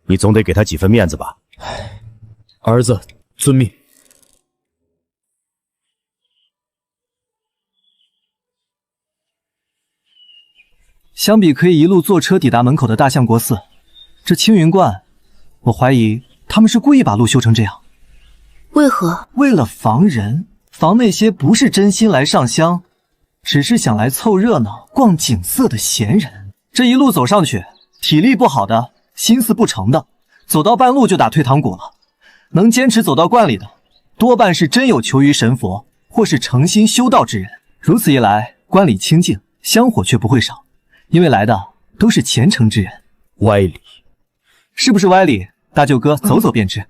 你总得给她几分面子吧？儿子遵命。相比可以一路坐车抵达门口的大相国寺，这青云观，我怀疑他们是故意把路修成这样。为何？为了防人，防那些不是真心来上香，只是想来凑热闹、逛景色的闲人。这一路走上去，体力不好的、心思不诚的，走到半路就打退堂鼓了。能坚持走到观里的，多半是真有求于神佛，或是诚心修道之人。如此一来，观里清静，香火却不会少。因为来的都是虔诚之人。歪理，是不是歪理？大舅哥，走走便知。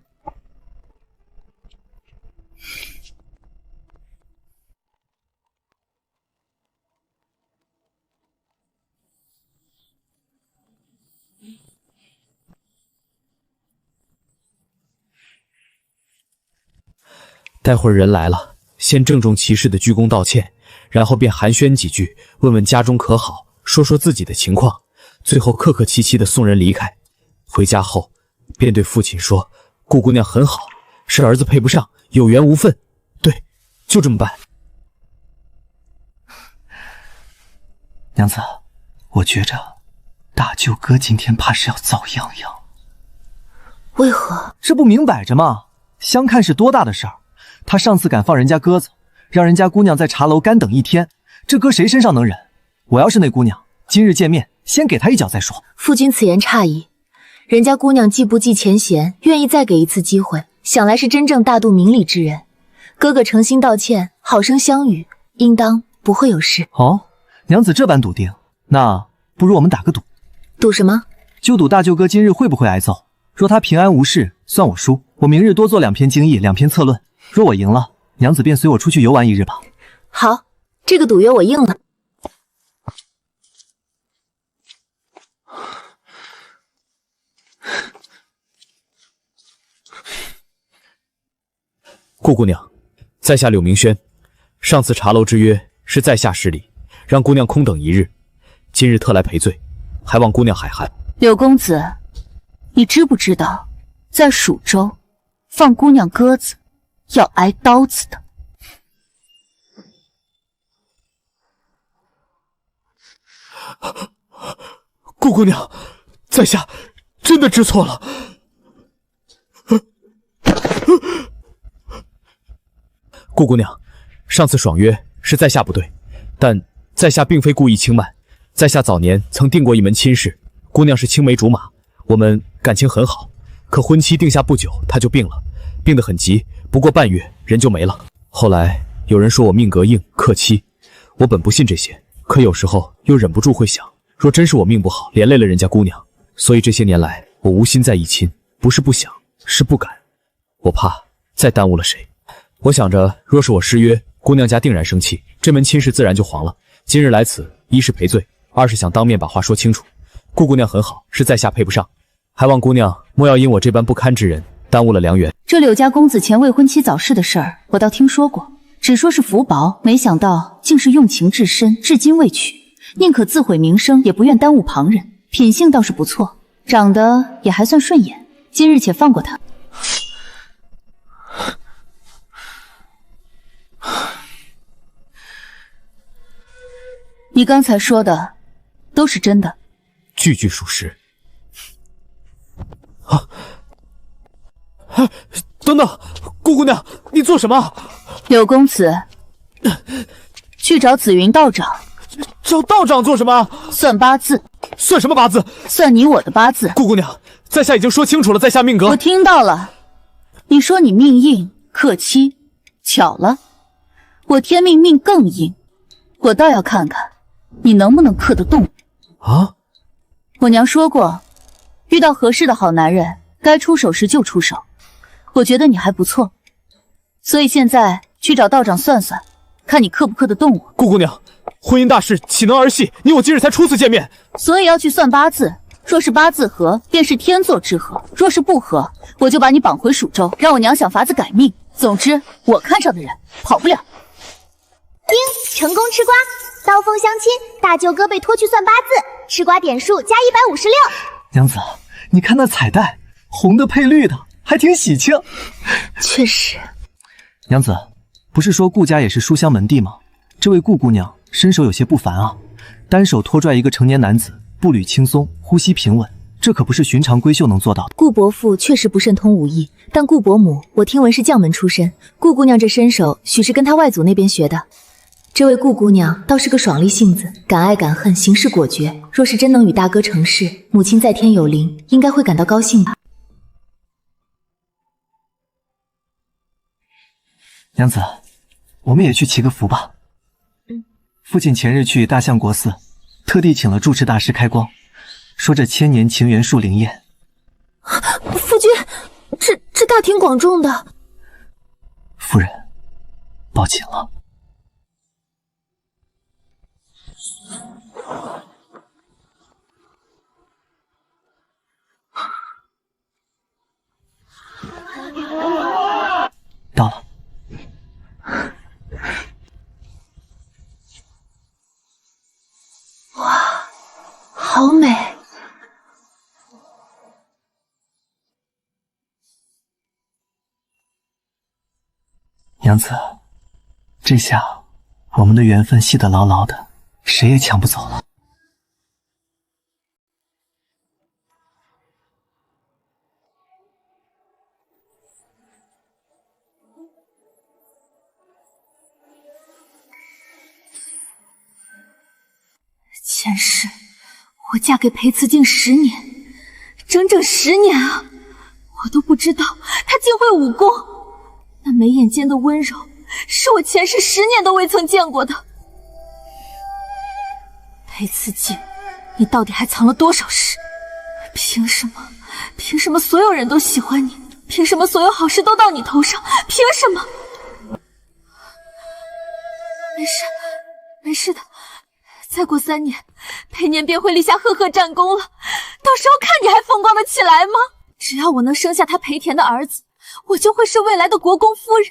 待会儿人来了，先郑重其事的鞠躬道歉，然后便寒暄几句，问问家中可好，说说自己的情况，最后客客气气的送人离开。回家后，便对父亲说：“顾姑娘很好，是儿子配不上，有缘无分。”对，就这么办。娘子，我觉着大舅哥今天怕是要遭殃殃。为何？这不明摆着吗？相看是多大的事儿，他上次敢放人家鸽子，让人家姑娘在茶楼干等1天，这搁谁身上能忍？我要是那姑娘，今日见面，先给她一脚再说。父君此言差矣，人家姑娘既不计前嫌，愿意再给一次机会，想来是真正大度明理之人。哥哥诚心道歉，好生相与，应当不会有事。哦，娘子这般笃定，那不如我们打个赌。赌什么？就赌大舅哥今日会不会挨揍。若他平安无事，算我输。我明日多做2篇经义，2篇策论。若我赢了，娘子便随我出去游玩1日吧。好，这个赌约我应了。顾姑娘，在下柳明轩，上次茶楼之约是在下失礼，让姑娘空等1日，今日特来赔罪，还望姑娘海涵。柳公子，你知不知道，在蜀州放姑娘鸽子要挨刀子的？顾姑娘，在下真的知错了。顾姑娘，上次爽约是在下不对，但在下并非故意轻慢。在下早年曾定过一门亲事，姑娘是青梅竹马，我们感情很好。可婚期定下不久，她就病了，病得很急，不过半月人就没了。后来有人说我命格硬克妻，我本不信这些，可有时候又忍不住会想，若真是我命不好，连累了人家姑娘，所以这些年来我无心再议亲，不是不想，是不敢。我怕再耽误了谁。我想着，若是我失约，姑娘家定然生气，这门亲事自然就黄了。今日来此，一是赔罪，二是想当面把话说清楚。顾姑娘很好，是在下配不上，还望姑娘莫要因我这般不堪之人耽误了良缘。这柳家公子前未婚妻早逝的事儿，我倒听说过，只说是福薄，没想到竟是用情至深，至今未娶，宁可自毁名声，也不愿耽误旁人。品性倒是不错，长得也还算顺眼，今日且放过他。你刚才说的都是真的，句句属实。等等，顾姑娘，你做什么？柳公子，去找紫云道长。找道长做什么？算八字。算什么八字？算你我的八字。顾姑娘，在下已经说清楚了，在下命格。我听到了，你说你命硬克妻，巧了，我天命命更硬，我倒要看看你能不能克得动啊！我娘说过，遇到合适的好男人，该出手时就出手。我觉得你还不错，所以现在去找道长算算，看你克不克得动我。顾姑娘，婚姻大事岂能儿戏？你我今日才初次见面，所以要去算八字。若是八字合，便是天作之合；若是不合，我就把你绑回蜀州，让我娘想法子改命。总之，我看上的人跑不了。叮，成功吃瓜，刀锋相亲，大舅哥被拖去算八字，吃瓜点数加156。娘子，你看那彩带，红的配绿的，还挺喜庆。确实。娘子，不是说顾家也是书香门第吗？这位顾姑娘身手有些不凡啊，单手拖拽一个成年男子，步履轻松，呼吸平稳，这可不是寻常闺秀能做到的。顾伯父确实不甚通武艺，但顾伯母我听闻是将门出身，顾姑娘这身手许是跟她外祖那边学的。这位顾姑娘倒是个爽利性子，敢爱敢恨，行事果决。若是真能与大哥成事，母亲在天有灵，应该会感到高兴吧。娘子，我们也去祈个福吧。父亲前日去大相国寺，特地请了住持大师开光，说这千年情缘树灵验。夫君，这大庭广众的。夫人，抱歉了。到了。哇，好美！娘子，这下我们的缘分系得牢牢的，谁也抢不走了。前世我嫁给裴慈静10年，整整10年啊！我都不知道他竟会武功，那眉眼间的温柔，是我前世10年都未曾见过的。裴慈静，你到底还藏了多少事？凭什么所有人都喜欢你？凭什么所有好事都到你头上？凭什么？没事的。再过3年，裴年便会立下赫赫战功了，到时候看你还风光得起来吗？只要我能生下他裴田的儿子，我就会是未来的国公夫人。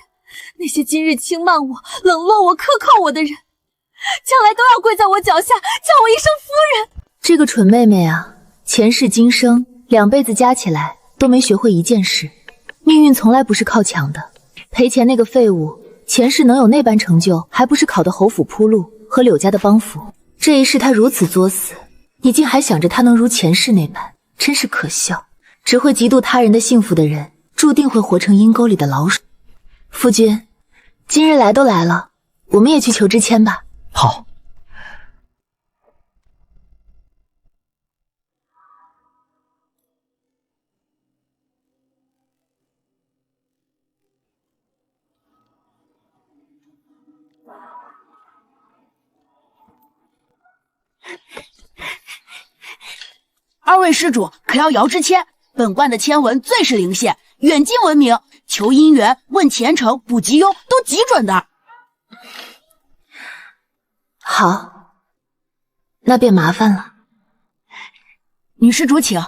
那些今日轻慢我、冷落我、克扣我的人，将来都要跪在我脚下，叫我一声夫人。这个蠢妹妹啊，前世今生2辈子加起来都没学会一件事。命运从来不是靠抢的，裴前那个废物，前世能有那般成就，还不是考得侯府铺路和柳家的帮扶。这一世他如此作死，你竟还想着他能如前世那般，真是可笑。只会嫉妒他人的幸福的人，注定会活成阴沟里的老鼠。夫君，今日来都来了，我们也去求支签吧。好。二位施主可要摇支签？本观的签文最是灵现，远近闻名，求姻缘、问前程、补吉忧都极准的。好，那便麻烦了。女施主请。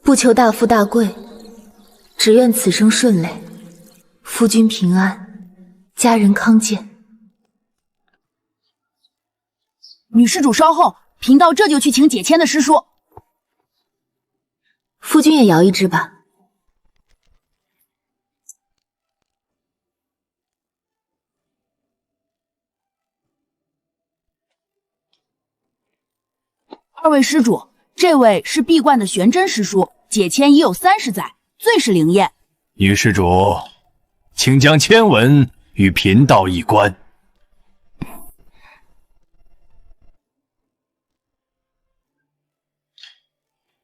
不求大富大贵，只愿此生顺累，夫君平安，家人康健。女施主稍后，贫道这就去请解签的师叔。夫君也摇一支吧。二位施主，这位是闭关的玄真师叔，解签已有30载，最是灵验。女施主，请将签文与贫道一观。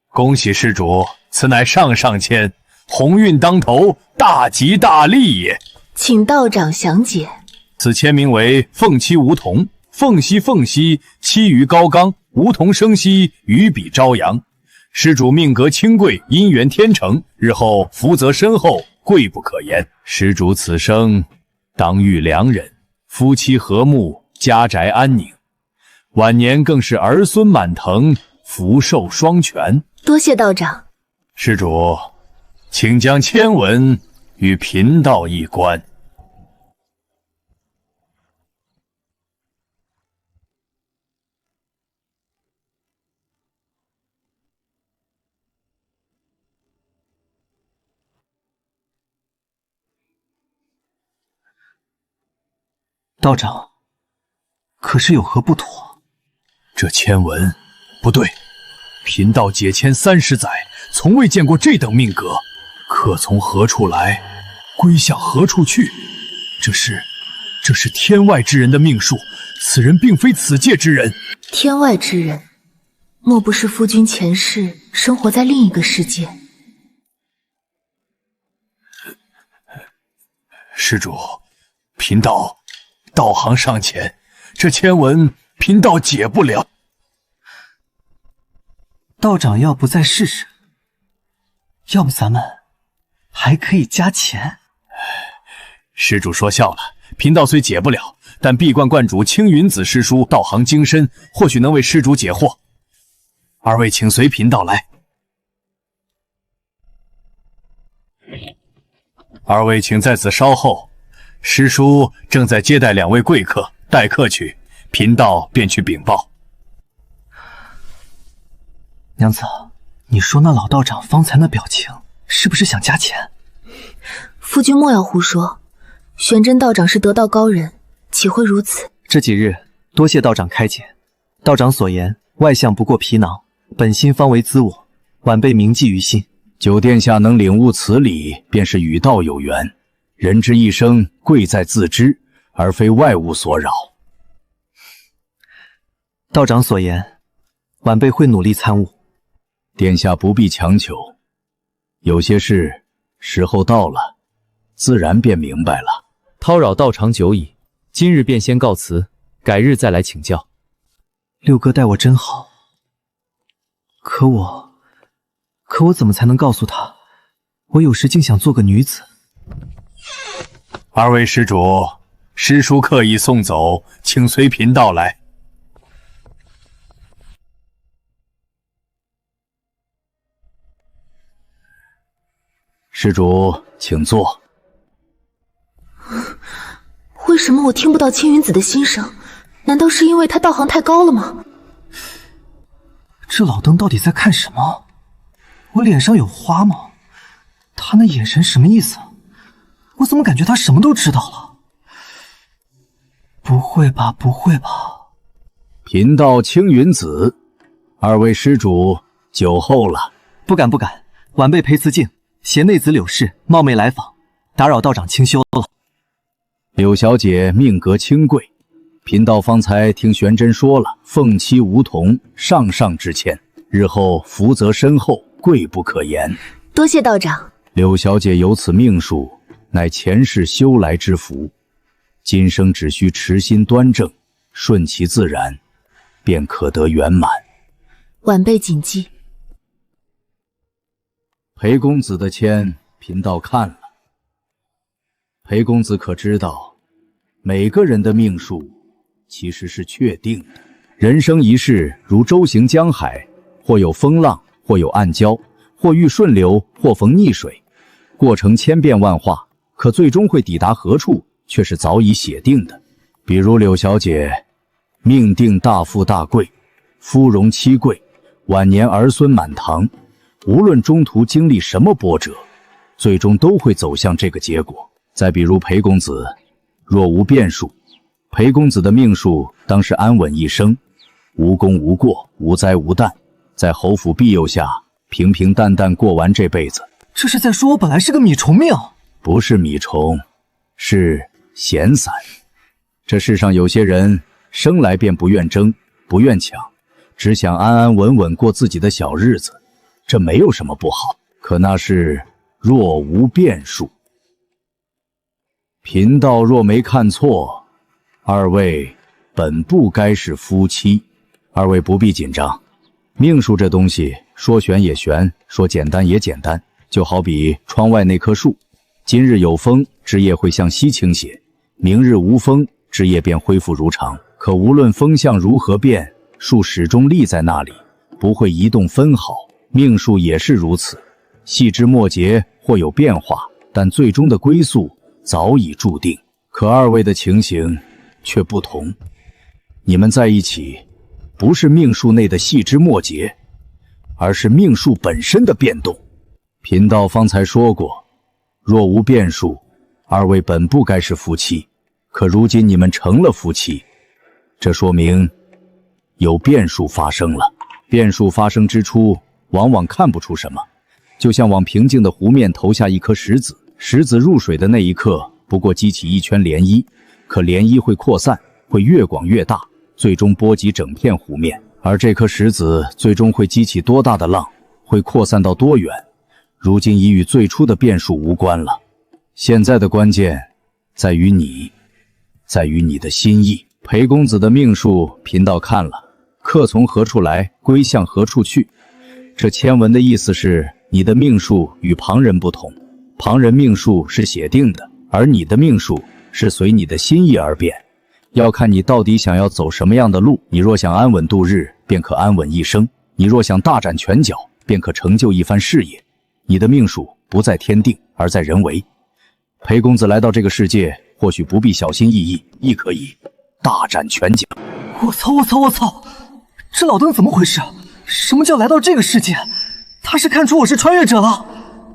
恭喜施主，此乃上上签，鸿运当头，大吉大利也。请道长详解。此签名为凤栖梧桐，凤兮凤兮，栖于高冈，梧桐生息，于彼朝阳。施主命格清贵，姻缘天成，日后福泽深厚，贵不可言。施主此生当遇良人，夫妻和睦，家宅安宁，晚年更是儿孙满腾，福寿双全。多谢道长。施主，请将签文与贫道一观。道长，可是有何不妥？这签文不对，贫道解签30载，从未见过这等命格。客从何处来，归向何处去？这是天外之人的命数，此人并非此界之人。天外之人，莫不是夫君前世生活在另一个世界？施主，贫道道行尚浅，这签文贫道解不了。道长要不再试试？要不咱们还可以加钱。施主说笑了，贫道虽解不了，但闭关观主青云子师叔道行精深，或许能为施主解惑。二位请随贫道来。二位请在此稍后，师叔正在接待2位贵客，待客去，贫道便去禀报。娘子，你说那老道长方才那表情，是不是想加钱？夫君莫要胡说，玄真道长是得道高人，岂会如此？这几日多谢道长开解，道长所言，外相不过皮囊，本心方为资我，晚辈铭记于心。九殿下能领悟此理，便是与道有缘。人之一生，贵在自知，而非外物所扰。道长所言，晚辈会努力参悟。殿下不必强求，有些事时候到了，自然便明白了。叨扰道长久矣，今日便先告辞，改日再来请教。六哥待我真好，可我怎么才能告诉他，我有时竟想做个女子？二位施主，师叔刻意送走，请随贫道来。施主，请坐。为什么我听不到青云子的心声？难道是因为他道行太高了吗？这老邓到底在看什么？我脸上有花吗？他那眼神什么意思？我怎么感觉他什么都知道了？不会吧，不会吧！贫道青云子，二位施主酒后了。不敢不敢，晚辈裴慈敬，携内子柳氏冒昧来访，打扰道长清修了。柳小姐命格清贵，贫道方才听玄真说了，凤妻梧桐，上上之谦，日后福泽深厚，贵不可言。多谢道长。柳小姐有此命数，乃前世修来之福，今生只需持心端正，顺其自然，便可得圆满。晚辈谨记。裴公子的签，贫道看了。裴公子可知道，每个人的命数其实是确定的。人生一世如舟行江海，或有风浪，或有暗礁，或遇顺流，或逢逆水，过程千变万化，可最终会抵达何处，却是早已写定的。比如柳小姐，命定大富大贵，夫荣妻贵，晚年儿孙满堂，无论中途经历什么波折，最终都会走向这个结果。再比如裴公子，若无变数，裴公子的命数当是安稳一生，无功无过，无灾无难，在侯府庇佑下，平平淡淡过完这辈子。这是在说我本来是个米虫命？不是米虫，是闲散。这世上有些人生来便不愿争，不愿抢，只想安安稳稳过自己的小日子，这没有什么不好。可那是若无变数。贫道若没看错，二位本不该是夫妻。二位不必紧张，命数这东西说玄也玄，说简单也简单，就好比窗外那棵树，今日有风，枝叶会向西倾斜，明日无风，枝叶便恢复如常。可无论风向如何变，树始终立在那里，不会移动分毫。命数也是如此，细枝末节或有变化，但最终的归宿早已注定。可二位的情形却不同，你们在一起，不是命数内的细枝末节，而是命数本身的变动。贫道方才说过，若无变数，二位本不该是夫妻。可如今你们成了夫妻，这说明有变数发生了。变数发生之初，往往看不出什么，就像往平静的湖面投下一颗石子，石子入水的那一刻，不过激起一圈涟漪，可涟漪会扩散，会越广越大，最终波及整片湖面。而这颗石子最终会激起多大的浪，会扩散到多远，如今已与最初的变数无关了。现在的关键在于你，在于你的心意。裴公子的命数贫道看了，客从何处来，归向何处去。这签文的意思是，你的命数与旁人不同，旁人命数是写定的，而你的命数是随你的心意而变，要看你到底想要走什么样的路。你若想安稳度日，便可安稳一生；你若想大展拳脚，便可成就一番事业。你的命数不在天定，而在人为。裴公子来到这个世界，或许不必小心翼翼，亦可以大展拳脚。我操！这老邓怎么回事？什么叫来到这个世界？他是看出我是穿越者了？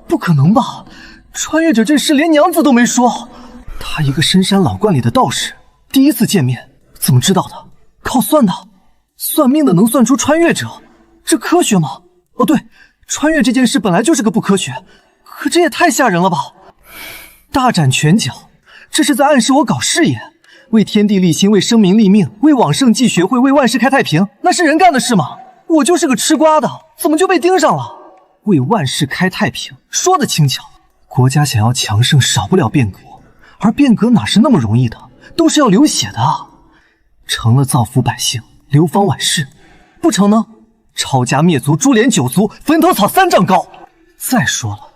不可能吧！穿越者这事连娘子都没说。他一个深山老观里的道士，第一次见面，怎么知道的？靠算的？算命的能算出穿越者？这科学吗？哦对，穿越这件事本来就是个不科学，可这也太吓人了吧！大展拳脚，这是在暗示我搞事业，为天地立心，为生民立命，为往圣继学会，为万世开太平，那是人干的事吗？我就是个吃瓜的，怎么就被盯上了？为万世开太平，说得轻巧。国家想要强盛，少不了变革，而变革哪是那么容易的，都是要流血的啊！成了造福百姓，流芳百世；不成呢，抄家灭族，株连九族，坟头草3丈高。再说了，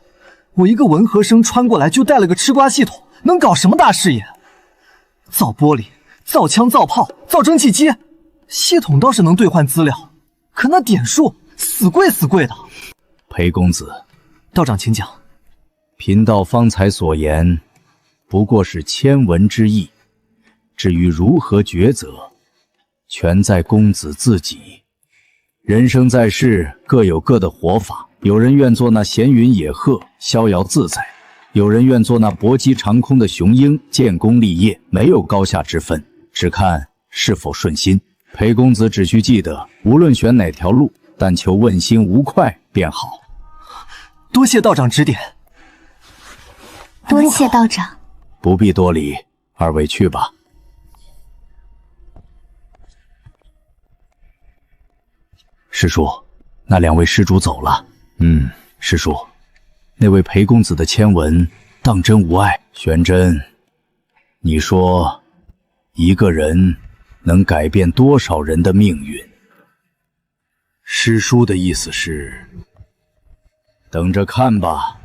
我一个文科生穿过来就带了个吃瓜系统，能搞什么大事业？造玻璃、造枪、造炮、造蒸汽机，系统倒是能兑换资料，可那点数死贵的。裴公子，道长请讲。贫道方才所言，不过是签文之意，至于如何抉择，全在公子自己。人生在世，各有各的活法，有人愿做那闲云野鹤，逍遥自在；有人愿做那搏击长空的雄鹰，建功立业，没有高下之分，只看是否顺心。裴公子只需记得，无论选哪条路，但求问心无愧便好。多谢道长指点。多谢道长。不必多礼，二位去吧。师叔，那2位施主走了。师叔，那位裴公子的签文当真无碍？玄真，你说一个人能改变多少人的命运？师叔的意思是，等着看吧，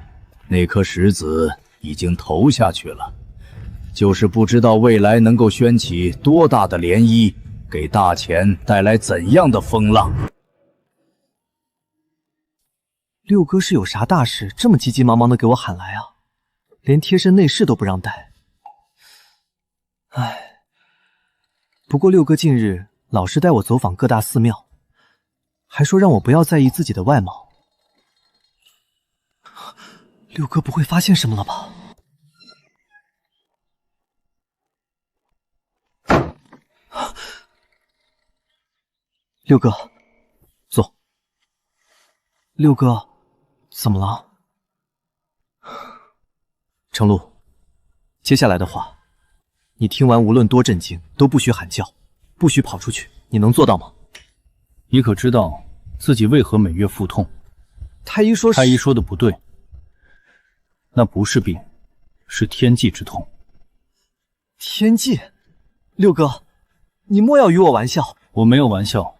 那颗石子已经投下去了，就是不知道未来能够掀起多大的涟漪，给大钱带来怎样的风浪。六哥是有啥大事，这么急急忙忙的给我喊来啊？连贴身内侍都不让带。唉，不过六哥近日老是带我走访各大寺庙，还说让我不要在意自己的外貌。六哥不会发现什么了吧？六哥，坐。六哥，怎么了？程璐，接下来的话，你听完无论多震惊，都不许喊叫，不许跑出去，你能做到吗？你可知道自己为何每月腹痛？太医说是……太医说的不对，那不是病，是天际之痛。天际？六哥，你莫要与我玩笑。我没有玩笑。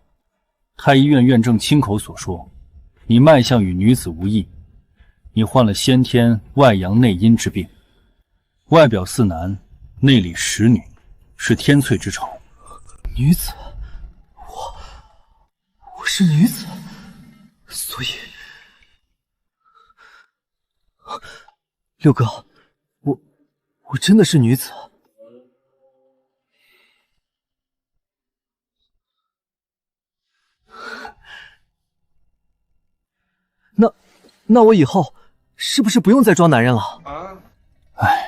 太医院院正亲口所说，你脉象与女子无异，你患了先天外阳内阴之病，外表似男，内里实女，是天粹之潮。女子？我是女子，所以……六哥，我真的是女子。那我以后是不是不用再装男人了？唉，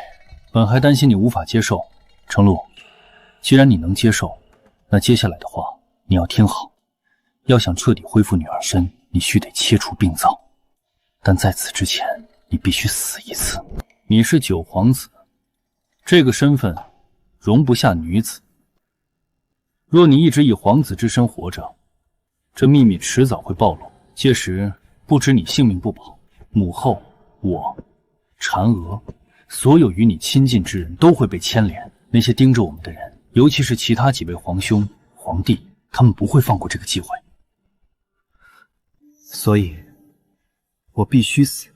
本还担心你无法接受。程璐，既然你能接受，那接下来的话你要听好。要想彻底恢复女儿身，你须得切除病灶，但在此之前，你必须死一次。你是九皇子，这个身份容不下女子。若你一直以皇子之身活着，这秘密迟早会暴露，届时不止你性命不保，母后、我、婵娥，所有与你亲近之人都会被牵连。那些盯着我们的人，尤其是其他几位皇兄、皇帝，他们不会放过这个机会。所以，我必须死，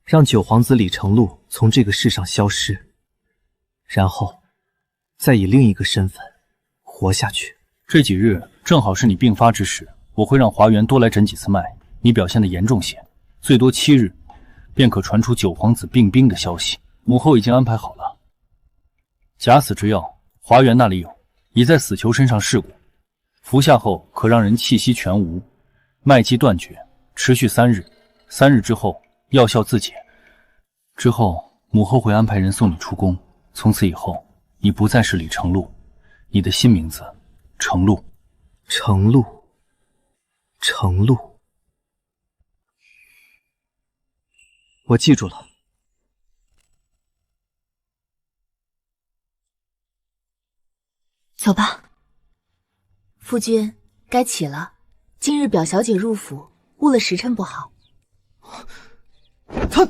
让九皇子李成禄从这个世上消失，然后再以另一个身份活下去。这几日正好是你病发之时，我会让华元多来诊几次脉。你表现得严重些，最多7日，便可传出九皇子病兵的消息。母后已经安排好了，假死之药，华元那里有，已在死囚身上试过，服下后可让人气息全无，脉迹断绝，持续3日。3日之后，药效自解。之后，母后会安排人送你出宫。从此以后，你不再是李成禄，你的新名字程璐。程璐，程璐。我记住了。走吧。夫君，该起了。今日表小姐入府，误了时辰不好。他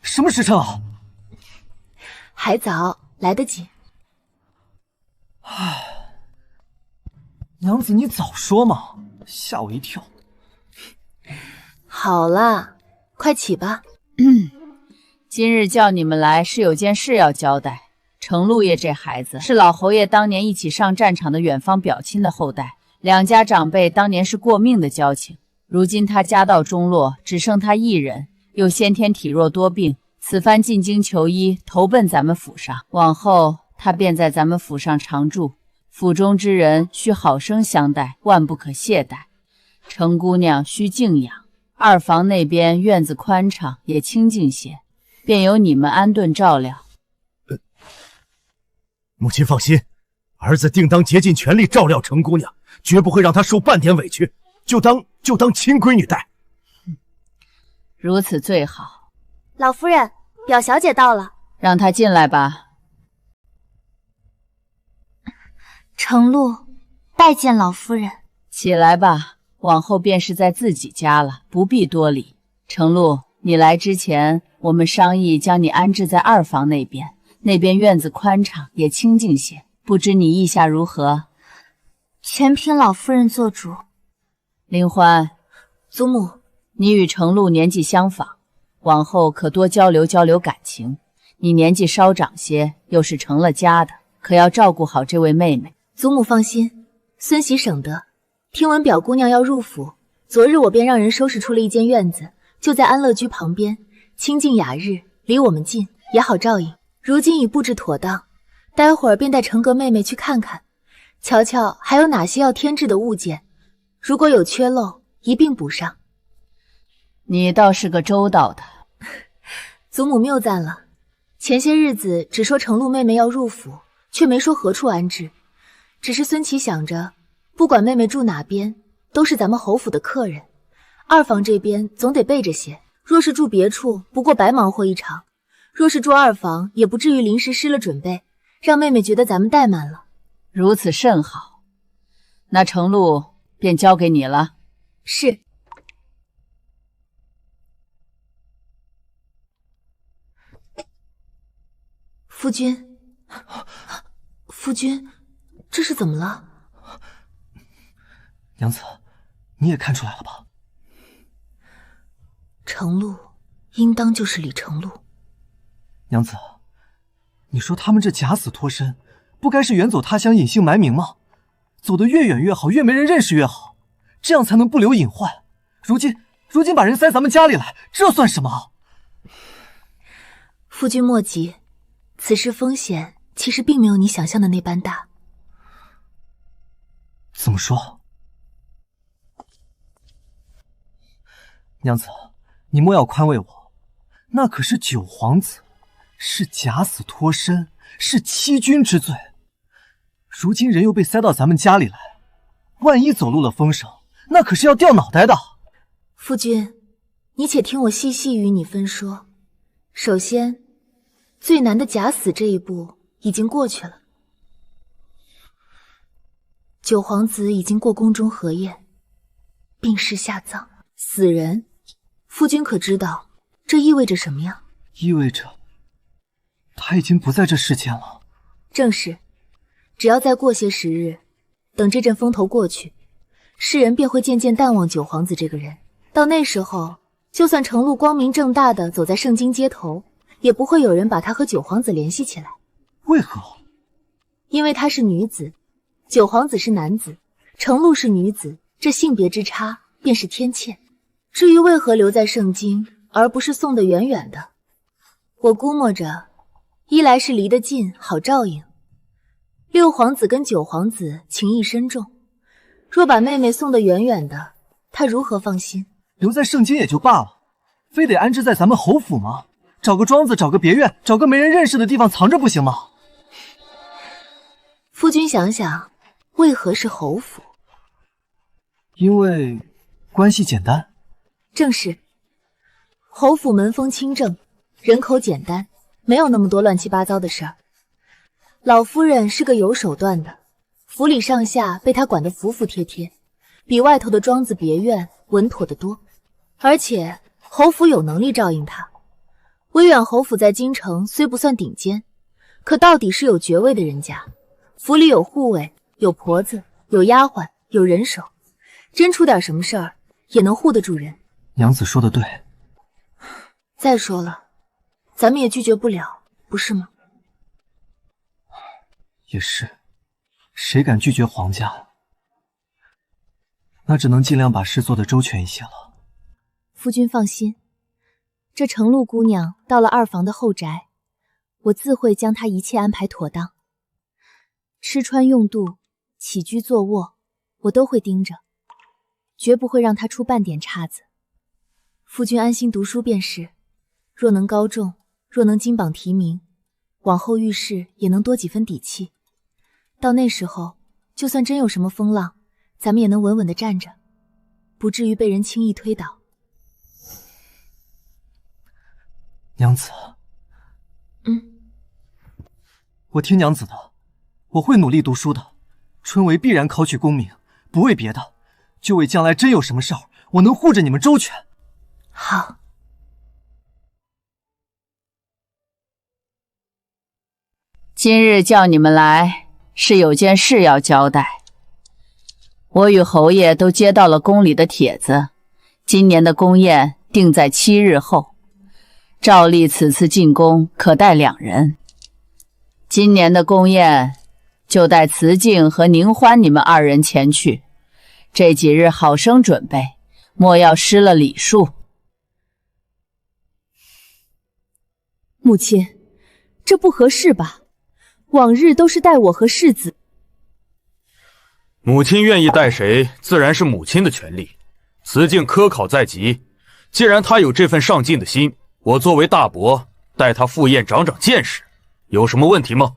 什么时辰啊？还早，来得及。唉，娘子，你早说嘛，吓我一跳。好了，快起吧。今日叫你们来是有件事要交代。程陆爷这孩子是老侯爷当年一起上战场的远方表亲的后代，两家长辈当年是过命的交情。如今他家道中落，只剩他一人，又先天体弱多病，此番进京求医，投奔咱们府上。往后他便在咱们府上常住，府中之人需好生相待，万不可懈怠。程姑娘需敬仰，二房那边院子宽敞，也清静些，便由你们安顿照料。母亲放心，儿子定当竭尽全力照料程姑娘，绝不会让她受半点委屈，就当亲闺女待。如此最好。老夫人，表小姐到了，让她进来吧。程璐，拜见老夫人。起来吧，往后便是在自己家了，不必多礼。程璐，你来之前，我们商议将你安置在二房那边，那边院子宽敞，也清静些。不知你意下如何？全凭老夫人做主。林欢，祖母，你与程璐年纪相仿，往后可多交流交流感情。你年纪稍长些，又是成了家的，可要照顾好这位妹妹。祖母放心，孙喜省得。听闻表姑娘要入府，昨日我便让人收拾出了一间院子，就在安乐居旁边，清静雅日，离我们近，也好照应。如今已布置妥当，待会儿便带程格妹妹去看看，瞧瞧还有哪些要添置的物件，如果有缺漏，一并补上。你倒是个周到的。祖母谬赞了，前些日子只说程璐妹妹要入府，却没说何处安置。只是孙琦想着，不管妹妹住哪边，都是咱们侯府的客人，二房这边总得备着些。若是住别处，不过白忙活一场；若是住二房，也不至于临时失了准备，让妹妹觉得咱们怠慢了。如此甚好，那程璐便交给你了。是。夫君，夫君，这是怎么了？娘子，你也看出来了吧？程璐应当就是李程璐。娘子，你说他们这假死脱身，不该是远走他乡隐姓埋名吗？走得越远越好，越没人认识越好，这样才能不留隐患。如今把人塞咱们家里来，这算什么？夫君莫急，此事风险其实并没有你想象的那般大。怎么说？娘子，你莫要宽慰我，那可是九皇子，是假死脱身，是欺君之罪。如今人又被塞到咱们家里来，万一走漏了风声，那可是要掉脑袋的。夫君，你且听我细细与你分说。首先，最难的假死这一步已经过去了。九皇子已经过宫中核验，病逝下葬，死人。夫君可知道这意味着什么呀？意味着他已经不在这世间了。正是，只要再过些时日，等这阵风头过去，世人便会渐渐淡忘九皇子这个人。到那时候，就算程璐光明正大的走在盛京街头，也不会有人把他和九皇子联系起来。为何？因为他是女子，九皇子是男子，程璐是女子，这性别之差便是天堑。至于为何留在盛京，而不是送得远远的，我估摸着，一来是离得近，好照应；六皇子跟九皇子情谊深重，若把妹妹送得远远的，他如何放心？留在盛京也就罢了，非得安置在咱们侯府吗？找个庄子，找个别院，找个没人认识的地方藏着不行吗？夫君想想，为何是侯府？因为关系简单。正是，侯府门风清正，人口简单，没有那么多乱七八糟的事儿。老夫人是个有手段的，府里上下被她管得服服帖帖，比外头的庄子别院稳妥得多。而且侯府有能力照应她。威远侯府在京城虽不算顶尖，可到底是有爵位的人家，府里有护卫，有婆子，有丫鬟，有人手，真出点什么事儿也能护得住人。娘子说的对。再说了，咱们也拒绝不了，不是吗？也是，谁敢拒绝皇家？那只能尽量把事做得周全一些了。夫君放心，这程璐姑娘到了二房的后宅，我自会将她一切安排妥当。吃穿用度、起居坐卧，我都会盯着，绝不会让她出半点岔子。夫君安心读书便是。若能高中，若能金榜题名，往后遇事也能多几分底气。到那时候，就算真有什么风浪，咱们也能稳稳地站着，不至于被人轻易推倒。娘子，我听娘子的，我会努力读书的。春闱必然考取功名，不为别的，就为将来真有什么事儿，我能护着你们周全。好。今日叫你们来，是有件事要交代。我与侯爷都接到了宫里的帖子，今年的宫宴定在7日后。照例此次进宫可带2人。今年的宫宴就带慈静和宁欢你们2人前去，这几日好生准备，莫要失了礼数。母亲，这不合适吧？往日都是带我和世子。母亲愿意带谁，自然是母亲的权利。慈静科考在即，既然她有这份上进的心，我作为大伯，带她赴宴长长见识，有什么问题吗？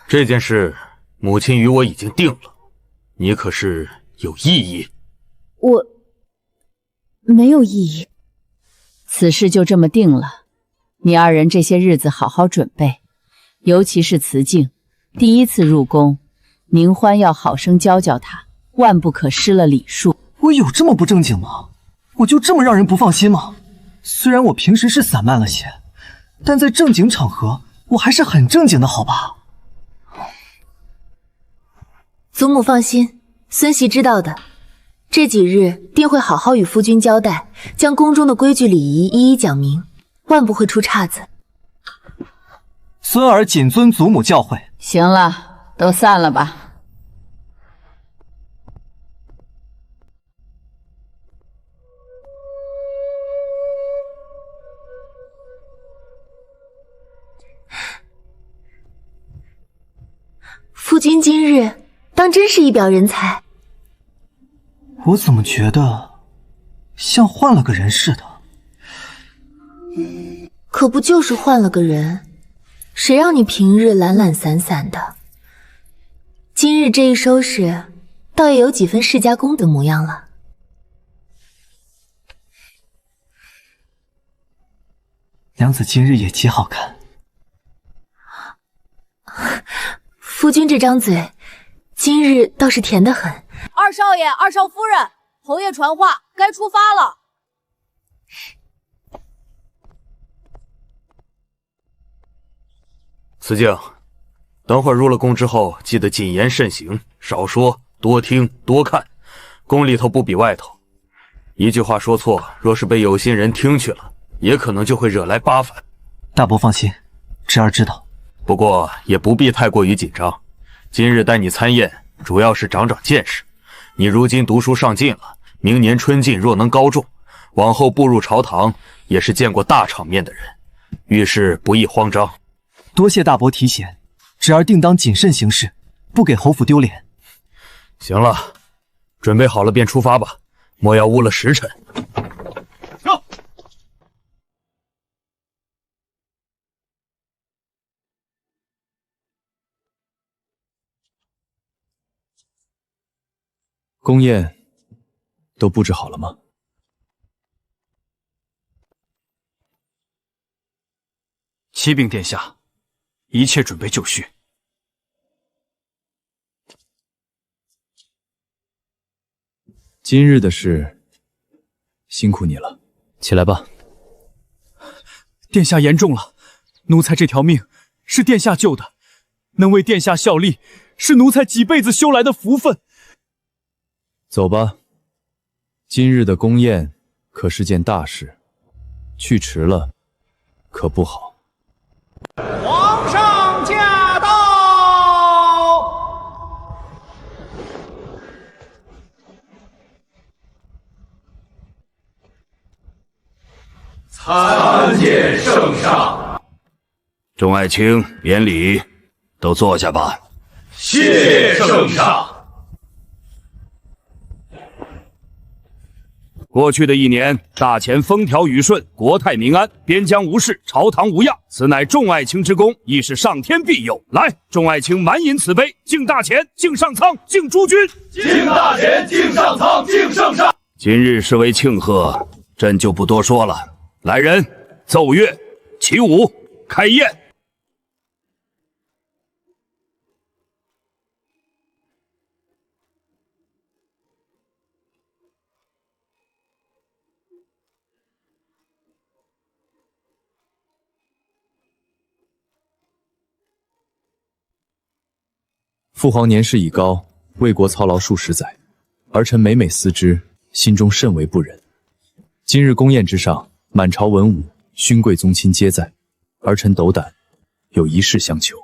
这件事，母亲与我已经定了，你可是有异议？我没有异议。此事就这么定了，你2人这些日子好好准备。尤其是慈静，第一次入宫，宁欢要好生教教他，万不可失了礼数。我有这么不正经吗？我就这么让人不放心吗？虽然我平时是散漫了些，但在正经场合，我还是很正经的，好吧？祖母放心，孙媳知道的。这几日定会好好与夫君交代，将宫中的规矩礼仪一一讲明，万不会出岔子。孙儿谨遵祖母教诲。行了，都散了吧。夫君今日当真是一表人才。我怎么觉得像换了个人似的？可不就是换了个人？谁让你平日懒懒散散的，今日这一收拾，倒也有几分世家公的模样了。娘子今日也极好看。夫君这张嘴，今日倒是甜得很。二少爷、二少夫人，侯爷传话，该出发了。慈静，等会儿入了宫之后，记得谨言慎行，少说，多听，多看。宫里头不比外头，一句话说错，若是被有心人听去了，也可能就会惹来8烦。大伯放心，侄儿知道。不过也不必太过于紧张。今日带你参宴，主要是长长见识。你如今读书上进了，明年春进若能高中，往后步入朝堂，也是见过大场面的人，遇事不宜慌张。多谢大伯提携，侄儿定当谨慎行事，不给侯府丢脸。行了，准备好了便出发吧，莫要误了时辰。走。宫宴都布置好了吗？启禀殿下，一切准备就绪。今日的事，辛苦你了。起来吧。殿下言重了，奴才这条命是殿下救的，能为殿下效力，是奴才几辈子修来的福分。走吧，今日的宫宴可是件大事，去迟了可不好。皇上驾到！参见圣上。众爱卿免礼，都坐下吧。谢圣上。过去的1年，大前风调雨顺，国泰民安，边疆无事，朝堂无恙，此乃众爱卿之功，亦是上天庇佑。来，众爱卿满饮此杯，敬大前，敬上苍，敬诸君。敬大前，敬上苍，敬圣上。今日是为庆贺，朕就不多说了。来人，奏乐，起舞，开宴。父皇年事已高，为国操劳数十载，儿臣每每思之，心中甚为不忍。今日宫宴之上，满朝文武、勋贵宗亲皆在，儿臣斗胆，有一事相求，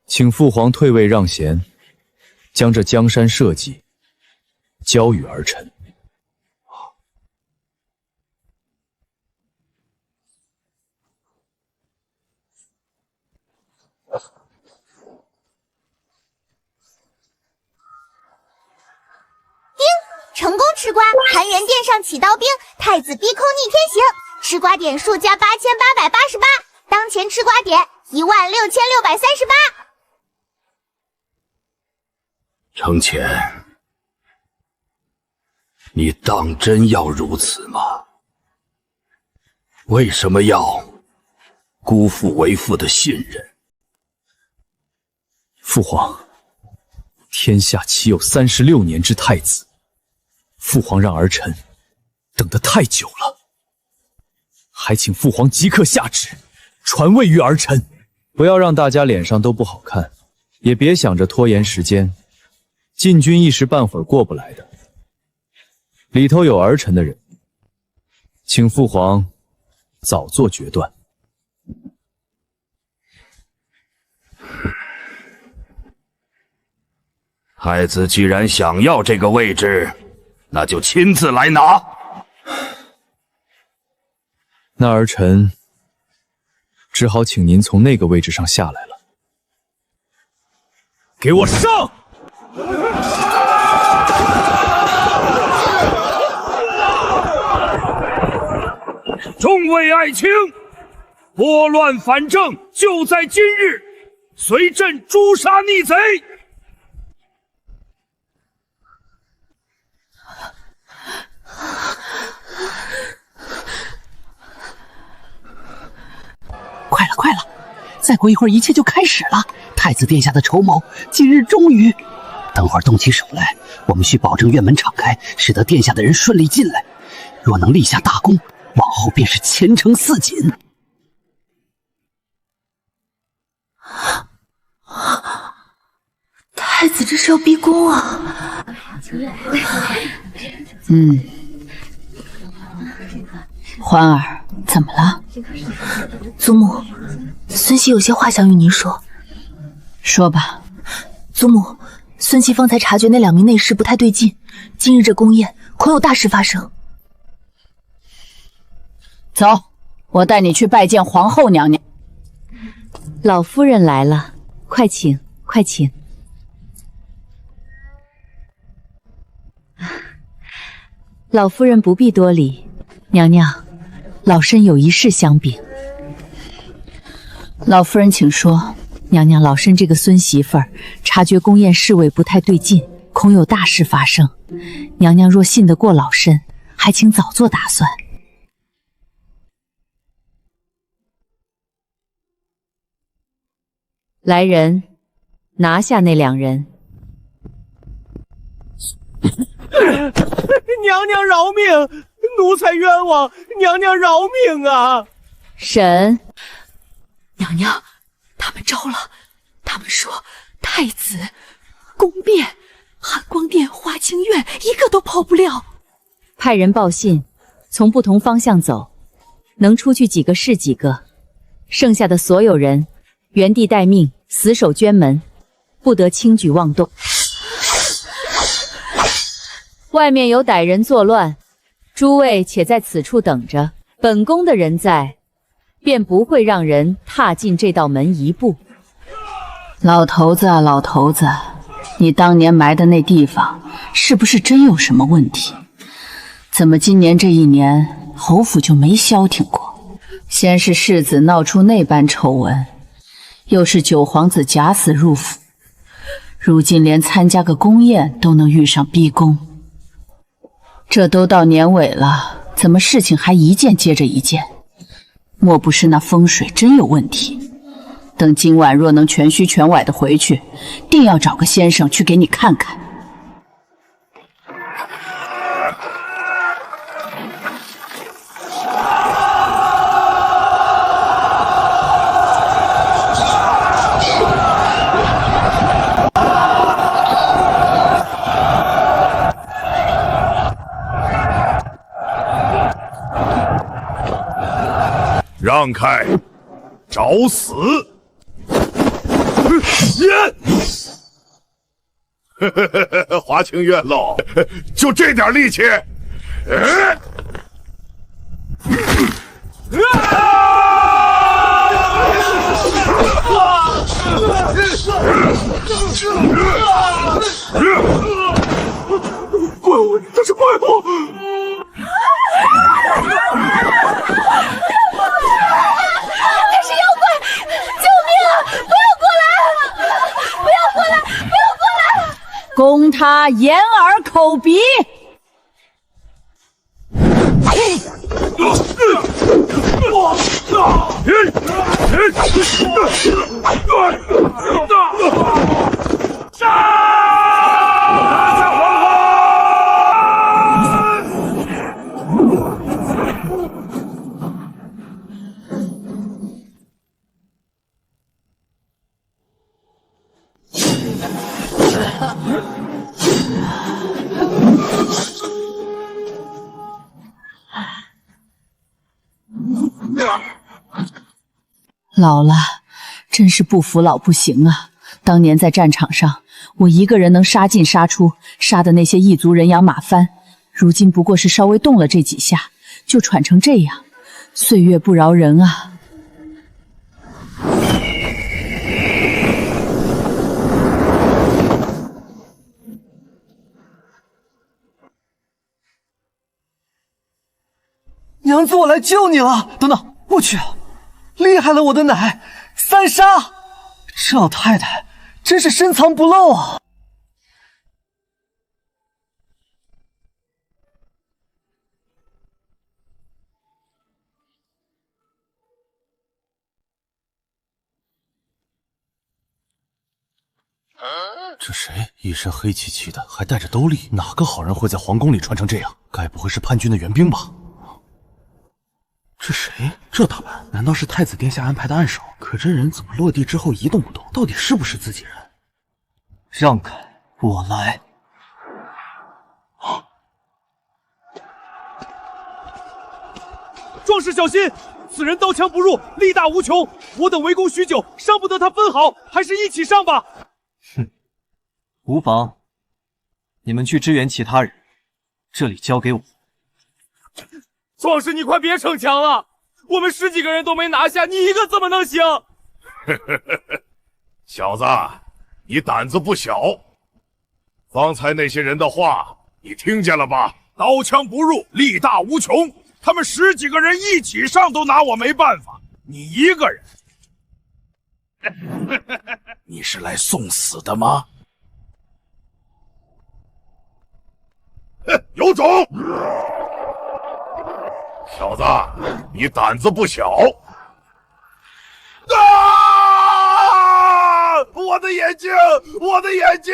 请父皇退位让贤，将这江山社稷交与儿臣。成功吃瓜，韩元殿上起刀兵，太子逼空逆天行，吃瓜点数加8888，当前吃瓜点16638。承乾，你当真要如此吗？为什么要辜负为父的信任？父皇，天下岂有36年之太子？父皇让儿臣等得太久了，还请父皇即刻下旨，传位于儿臣。不要让大家脸上都不好看，也别想着拖延时间，禁军一时半会儿过不来的。里头有儿臣的人，请父皇早做决断。太子既然想要这个位置，那就亲自来拿。那儿臣只好请您从那个位置上下来了。给我上！众位爱卿，拨乱反正就在今日，随朕诛杀逆贼！快了，再过一会儿一切就开始了。太子殿下的筹谋今日终于……等会儿动起手来，我们需保证院门敞开，使得殿下的人顺利进来。若能立下大功，往后便是前程似锦。太子这是要逼宫啊！欢儿，怎么了？祖母，孙熙有些话想与您说。说吧。祖母，孙熙方才察觉那2名内侍不太对劲，今日这宫宴恐有大事发生。走，我带你去拜见皇后娘娘。老夫人来了，快请，快请。老夫人不必多礼，娘娘，老身有一事相禀。老夫人请说。娘娘，老身这个孙媳妇儿察觉宫宴侍卫不太对劲，恐有大事发生。娘娘若信得过老身，还请早做打算。来人，拿下那2人。娘娘饶命！奴才冤枉，娘娘饶命啊！沈，娘娘，他们招了，他们说太子、宫变、含光殿、华清院一个都跑不了。派人报信，从不同方向走，能出去几个是几个。剩下的所有人原地待命，死守娟门，不得轻举妄动。外面有歹人作乱，诸位且在此处等着，本宫的人在，便不会让人踏进这道门一步。老头子啊，老头子，你当年埋的那地方是不是真有什么问题？怎么今年这一年侯府就没消停过？先是世子闹出那般丑闻，又是九皇子假死入府，如今连参加个宫宴都能遇上逼宫。这都到年尾了，怎么事情还一件接着一件？莫不是那风水真有问题？等今晚若能全虚全崴的回去，定要找个先生去给你看看。让开，找死！华清院喽，就这点力气？怪物，这是怪物！他是妖怪！救命啊！不要过来！不要过来！不要过来！攻他眼耳口鼻！老了，真是不服老不行啊！当年在战场上，我一个人能杀进杀出，杀的那些异族人仰马翻，如今不过是稍微动了这几下，就喘成这样，岁月不饶人啊！娘子，我来救你了！等等，我去，厉害了我的奶，3杀！这老太太真是深藏不露啊！这谁？一身黑漆漆的，还带着兜笠，哪个好人会在皇宫里穿成这样？该不会是叛军的援兵吧？这谁？这打扮，难道是太子殿下安排的暗手？可这人怎么落地之后一动不动？到底是不是自己人？让开，我来。壮士小心，此人刀枪不入，力大无穷。我等围攻许久，伤不得他分毫，还是一起上吧。哼，无妨，你们去支援其他人，这里交给我。壮士，你快别逞强了，我们10几个人都没拿下，你一个怎么能行？小子，你胆子不小。方才那些人的话，你听见了吧？刀枪不入，力大无穷。他们10几个人一起上都拿我没办法，你一个人，你是来送死的吗？有种！小子，你胆子不小！啊！我的眼睛，我的眼睛！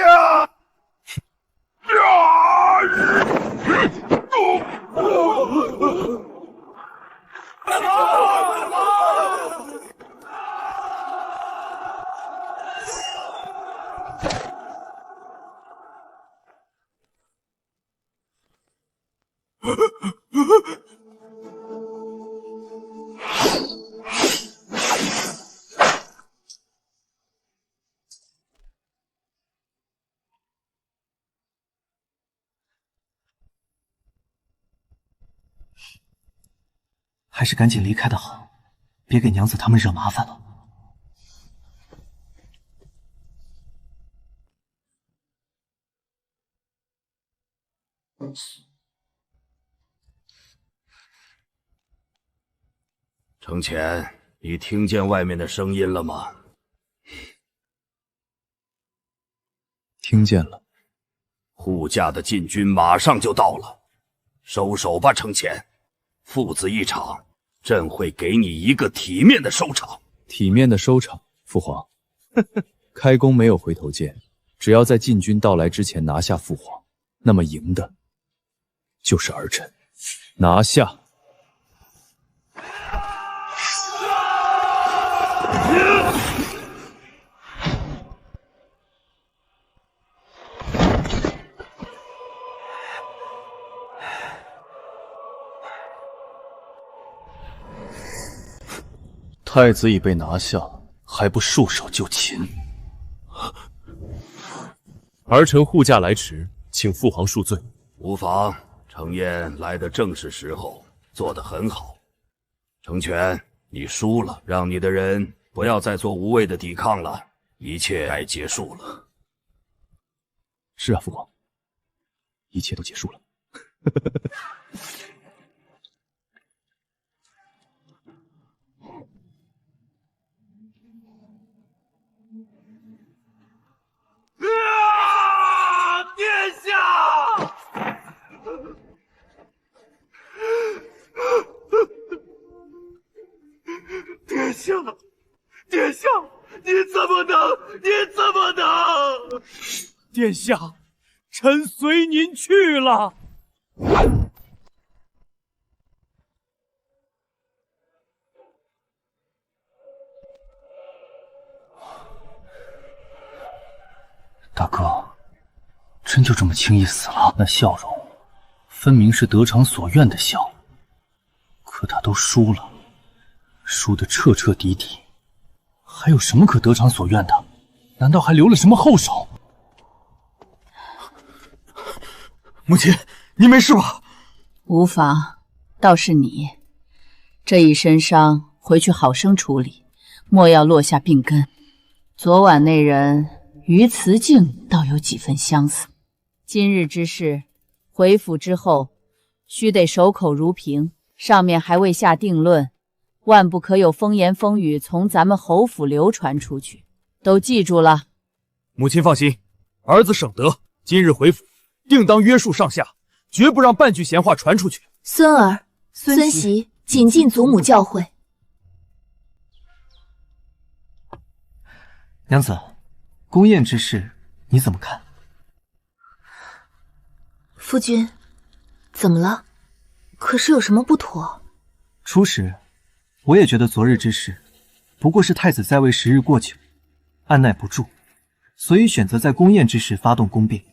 还是赶紧离开的好，别给娘子他们惹麻烦了。程潜，你听见外面的声音了吗？听见了。护驾的禁军马上就到了，收手吧，程潜。父子一场，朕会给你一个体面的收场。体面的收场，父皇。开弓没有回头箭，只要在禁军到来之前拿下父皇，那么赢的就是儿臣。拿下！太子已被拿下，还不束手就擒？儿臣护驾来迟，请父皇恕罪。无妨，程燕来的正是时候，做得很好。程全，你输了，让你的人不要再做无谓的抵抗了，一切该结束了。是啊，父皇，一切都结束了。殿下！殿下，殿下，你怎么能？你怎么能？殿下，臣随您去了。大哥，真就这么轻易死了？那笑容，分明是得偿所愿的笑。可他都输了，输得彻彻底底，还有什么可得偿所愿的？难道还留了什么后手？母亲，你没事吧？无妨，倒是你，这一身伤，回去好生处理，莫要落下病根。昨晚那人与慈静倒有几分相似。今日之事，回府之后，须得守口如瓶，上面还未下定论，万不可有风言风语从咱们侯府流传出去，都记住了。母亲放心，儿子省得，今日回府，定当约束上下，绝不让半句闲话传出去。孙儿、孙媳谨尽祖母教诲。娘子，宫宴之事你怎么看？夫君，怎么了？可是有什么不妥？初时，我也觉得昨日之事不过是太子在位时日过久，按耐不住，所以选择在宫宴之时发动宫变。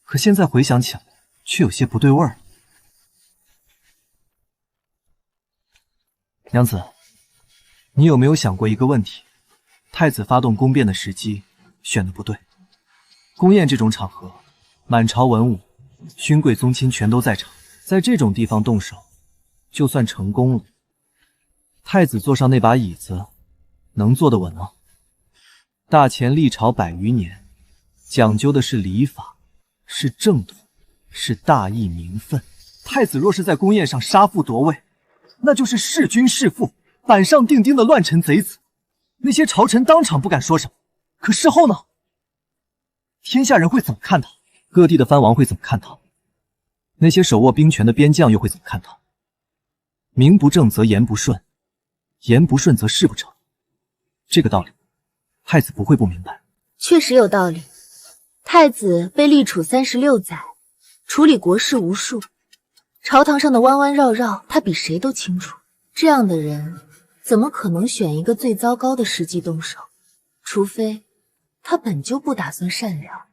可现在回想起来，却有些不对味儿。娘子，你有没有想过一个问题？太子发动宫变的时机选得不对。宫宴这种场合，满朝文武、勋贵宗亲全都在场，在这种地方动手，就算成功了，太子坐上那把椅子，能坐得稳吗？大前历朝100余年，讲究的是礼法，是正统，是大义名分。太子若是在宫宴上杀父夺位，那就是弑君弑父，板上钉钉的乱臣贼子。那些朝臣当场不敢说什么，可事后呢？天下人会怎么看他？各地的藩王会怎么看他？那些手握兵权的边将又会怎么看他？名不正则言不顺，言不顺则事不成。这个道理，太子不会不明白。确实有道理。太子被历处36载，处理国事无数，朝堂上的弯弯绕绕，他比谁都清楚。这样的人，怎么可能选一个最糟糕的时机动手？除非他本就不打算善了。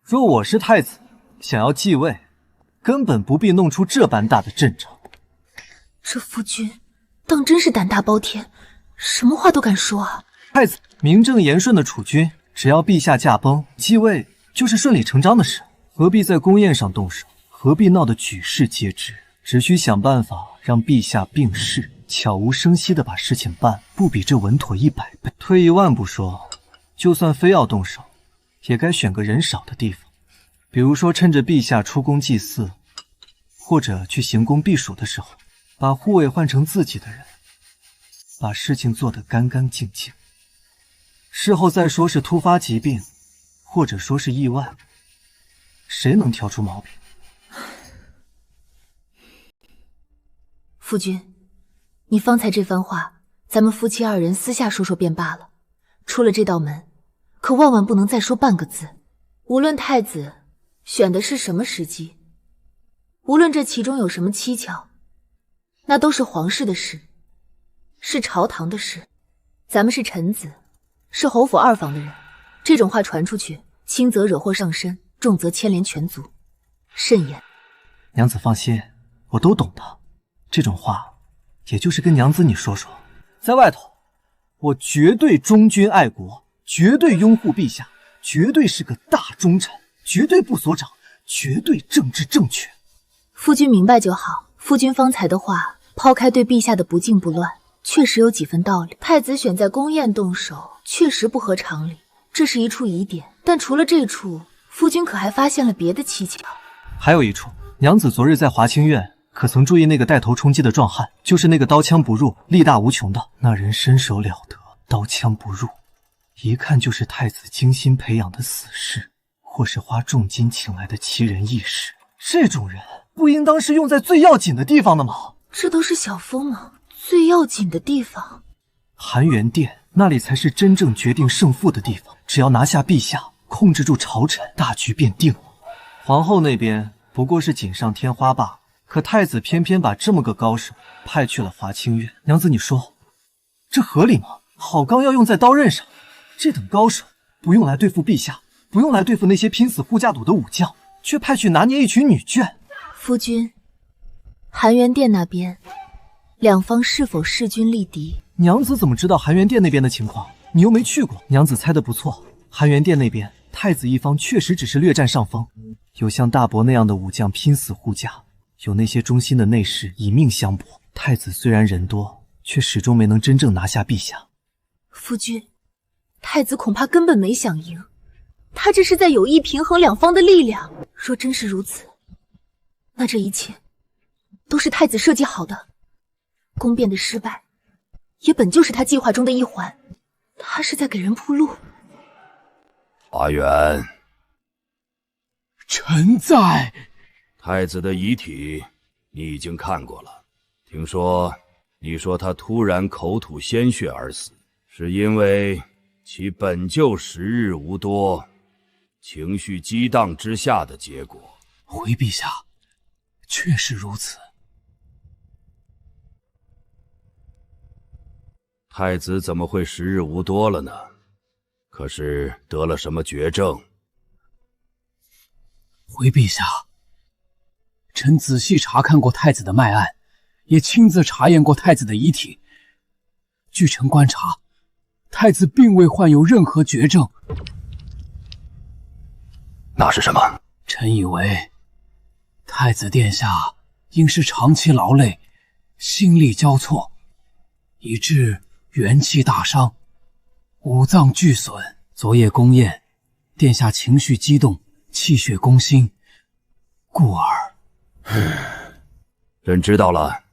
若我是太子，想要继位，根本不必弄出这般大的阵仗。这夫君当真是胆大包天，什么话都敢说啊！太子名正言顺的储君，只要陛下驾崩，继位就是顺理成章的事，何必在宫宴上动手？何必闹得举世皆知？只需想办法让陛下病逝，悄无声息地把事情办，不比这稳妥100倍。退一万步说，就算非要动手，也该选个人少的地方，比如说趁着陛下出宫祭祀，或者去行宫避暑的时候，把护卫换成自己的人，把事情做得干干净净。事后再说是突发疾病，或者说是意外，谁能挑出毛病？夫君，你方才这番话，咱们夫妻二人私下说说便罢了。出了这道门，可万万不能再说半个字。无论太子选的是什么时机，无论这其中有什么蹊跷，那都是皇室的事，是朝堂的事。咱们是臣子，是侯府二房的人，这种话传出去，轻则惹祸上身，重则牵连全族，慎言。娘子放心，我都懂的。这种话，也就是跟娘子你说说。在外头，我绝对忠君爱国，绝对拥护陛下，绝对是个大忠臣，绝对不所长，绝对政治正确。夫君明白就好。夫君方才的话，抛开对陛下的不敬不乱，确实有几分道理。太子选在宫宴动手，确实不合常理，这是一处疑点。但除了这处，夫君可还发现了别的蹊跷？还有一处，娘子昨日在华清苑可曾注意那个带头冲击的壮汉？就是那个刀枪不入、力大无穷的那人，身手了得，刀枪不入，一看就是太子精心培养的死士，或是花重金请来的奇人异士。这种人不应当是用在最要紧的地方的吗？这都是小风吗？最要紧的地方，含元殿那里才是真正决定胜负的地方。只要拿下陛下，控制住朝臣，大局便定了。皇后那边不过是锦上添花罢了。可太子偏偏把这么个高手派去了华清苑，娘子你说，这合理吗？好钢要用在刀刃上，这等高手不用来对付陛下，不用来对付那些拼死护驾赌的武将，却派去拿捏一群女眷。夫君，含元殿那边，两方是否势均力敌？娘子怎么知道含元殿那边的情况？你又没去过。娘子猜得不错，含元殿那边太子一方确实只是略占上风，有像大伯那样的武将拼死护驾，有那些忠心的内侍以命相搏。太子虽然人多，却始终没能真正拿下陛下。夫君，太子恐怕根本没想赢，他这是在有意平衡两方的力量。若真是如此，那这一切都是太子设计好的。宫变的失败，也本就是他计划中的一环。他是在给人铺路。阿元，臣在。太子的遗体你已经看过了，听说你说他突然口吐鲜血而死，是因为其本就时日无多，情绪激荡之下的结果。回陛下，确实如此。太子怎么会时日无多了呢？可是得了什么绝症？回陛下，臣仔细查看过太子的脉案，也亲自查验过太子的遗体。据臣观察，太子并未患有任何绝症。那是什么？臣以为太子殿下应是长期劳累，心力交瘁，以致元气大伤，五脏俱损。昨夜宫宴，殿下情绪激动，气血攻心，故而。朕知道了，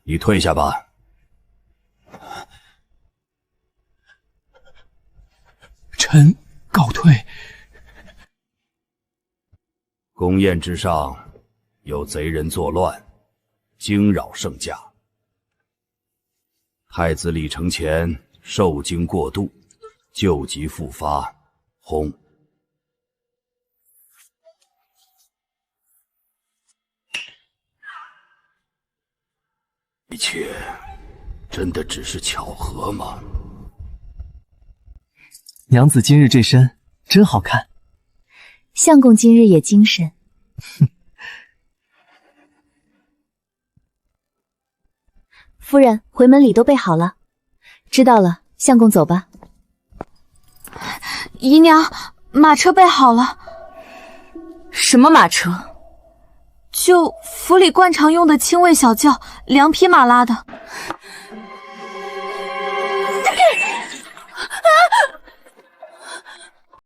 你退下吧。臣告退。宫宴之上有贼人作乱，惊扰圣驾。太子李承乾受惊过度，旧疾复发，轰！一切真的只是巧合吗？娘子今日这身真好看。相公今日也精神。夫人，回门礼都备好了。知道了，相公走吧。姨娘，马车备好了。什么马车？就府里惯常用的亲卫小轿，2匹马拉的。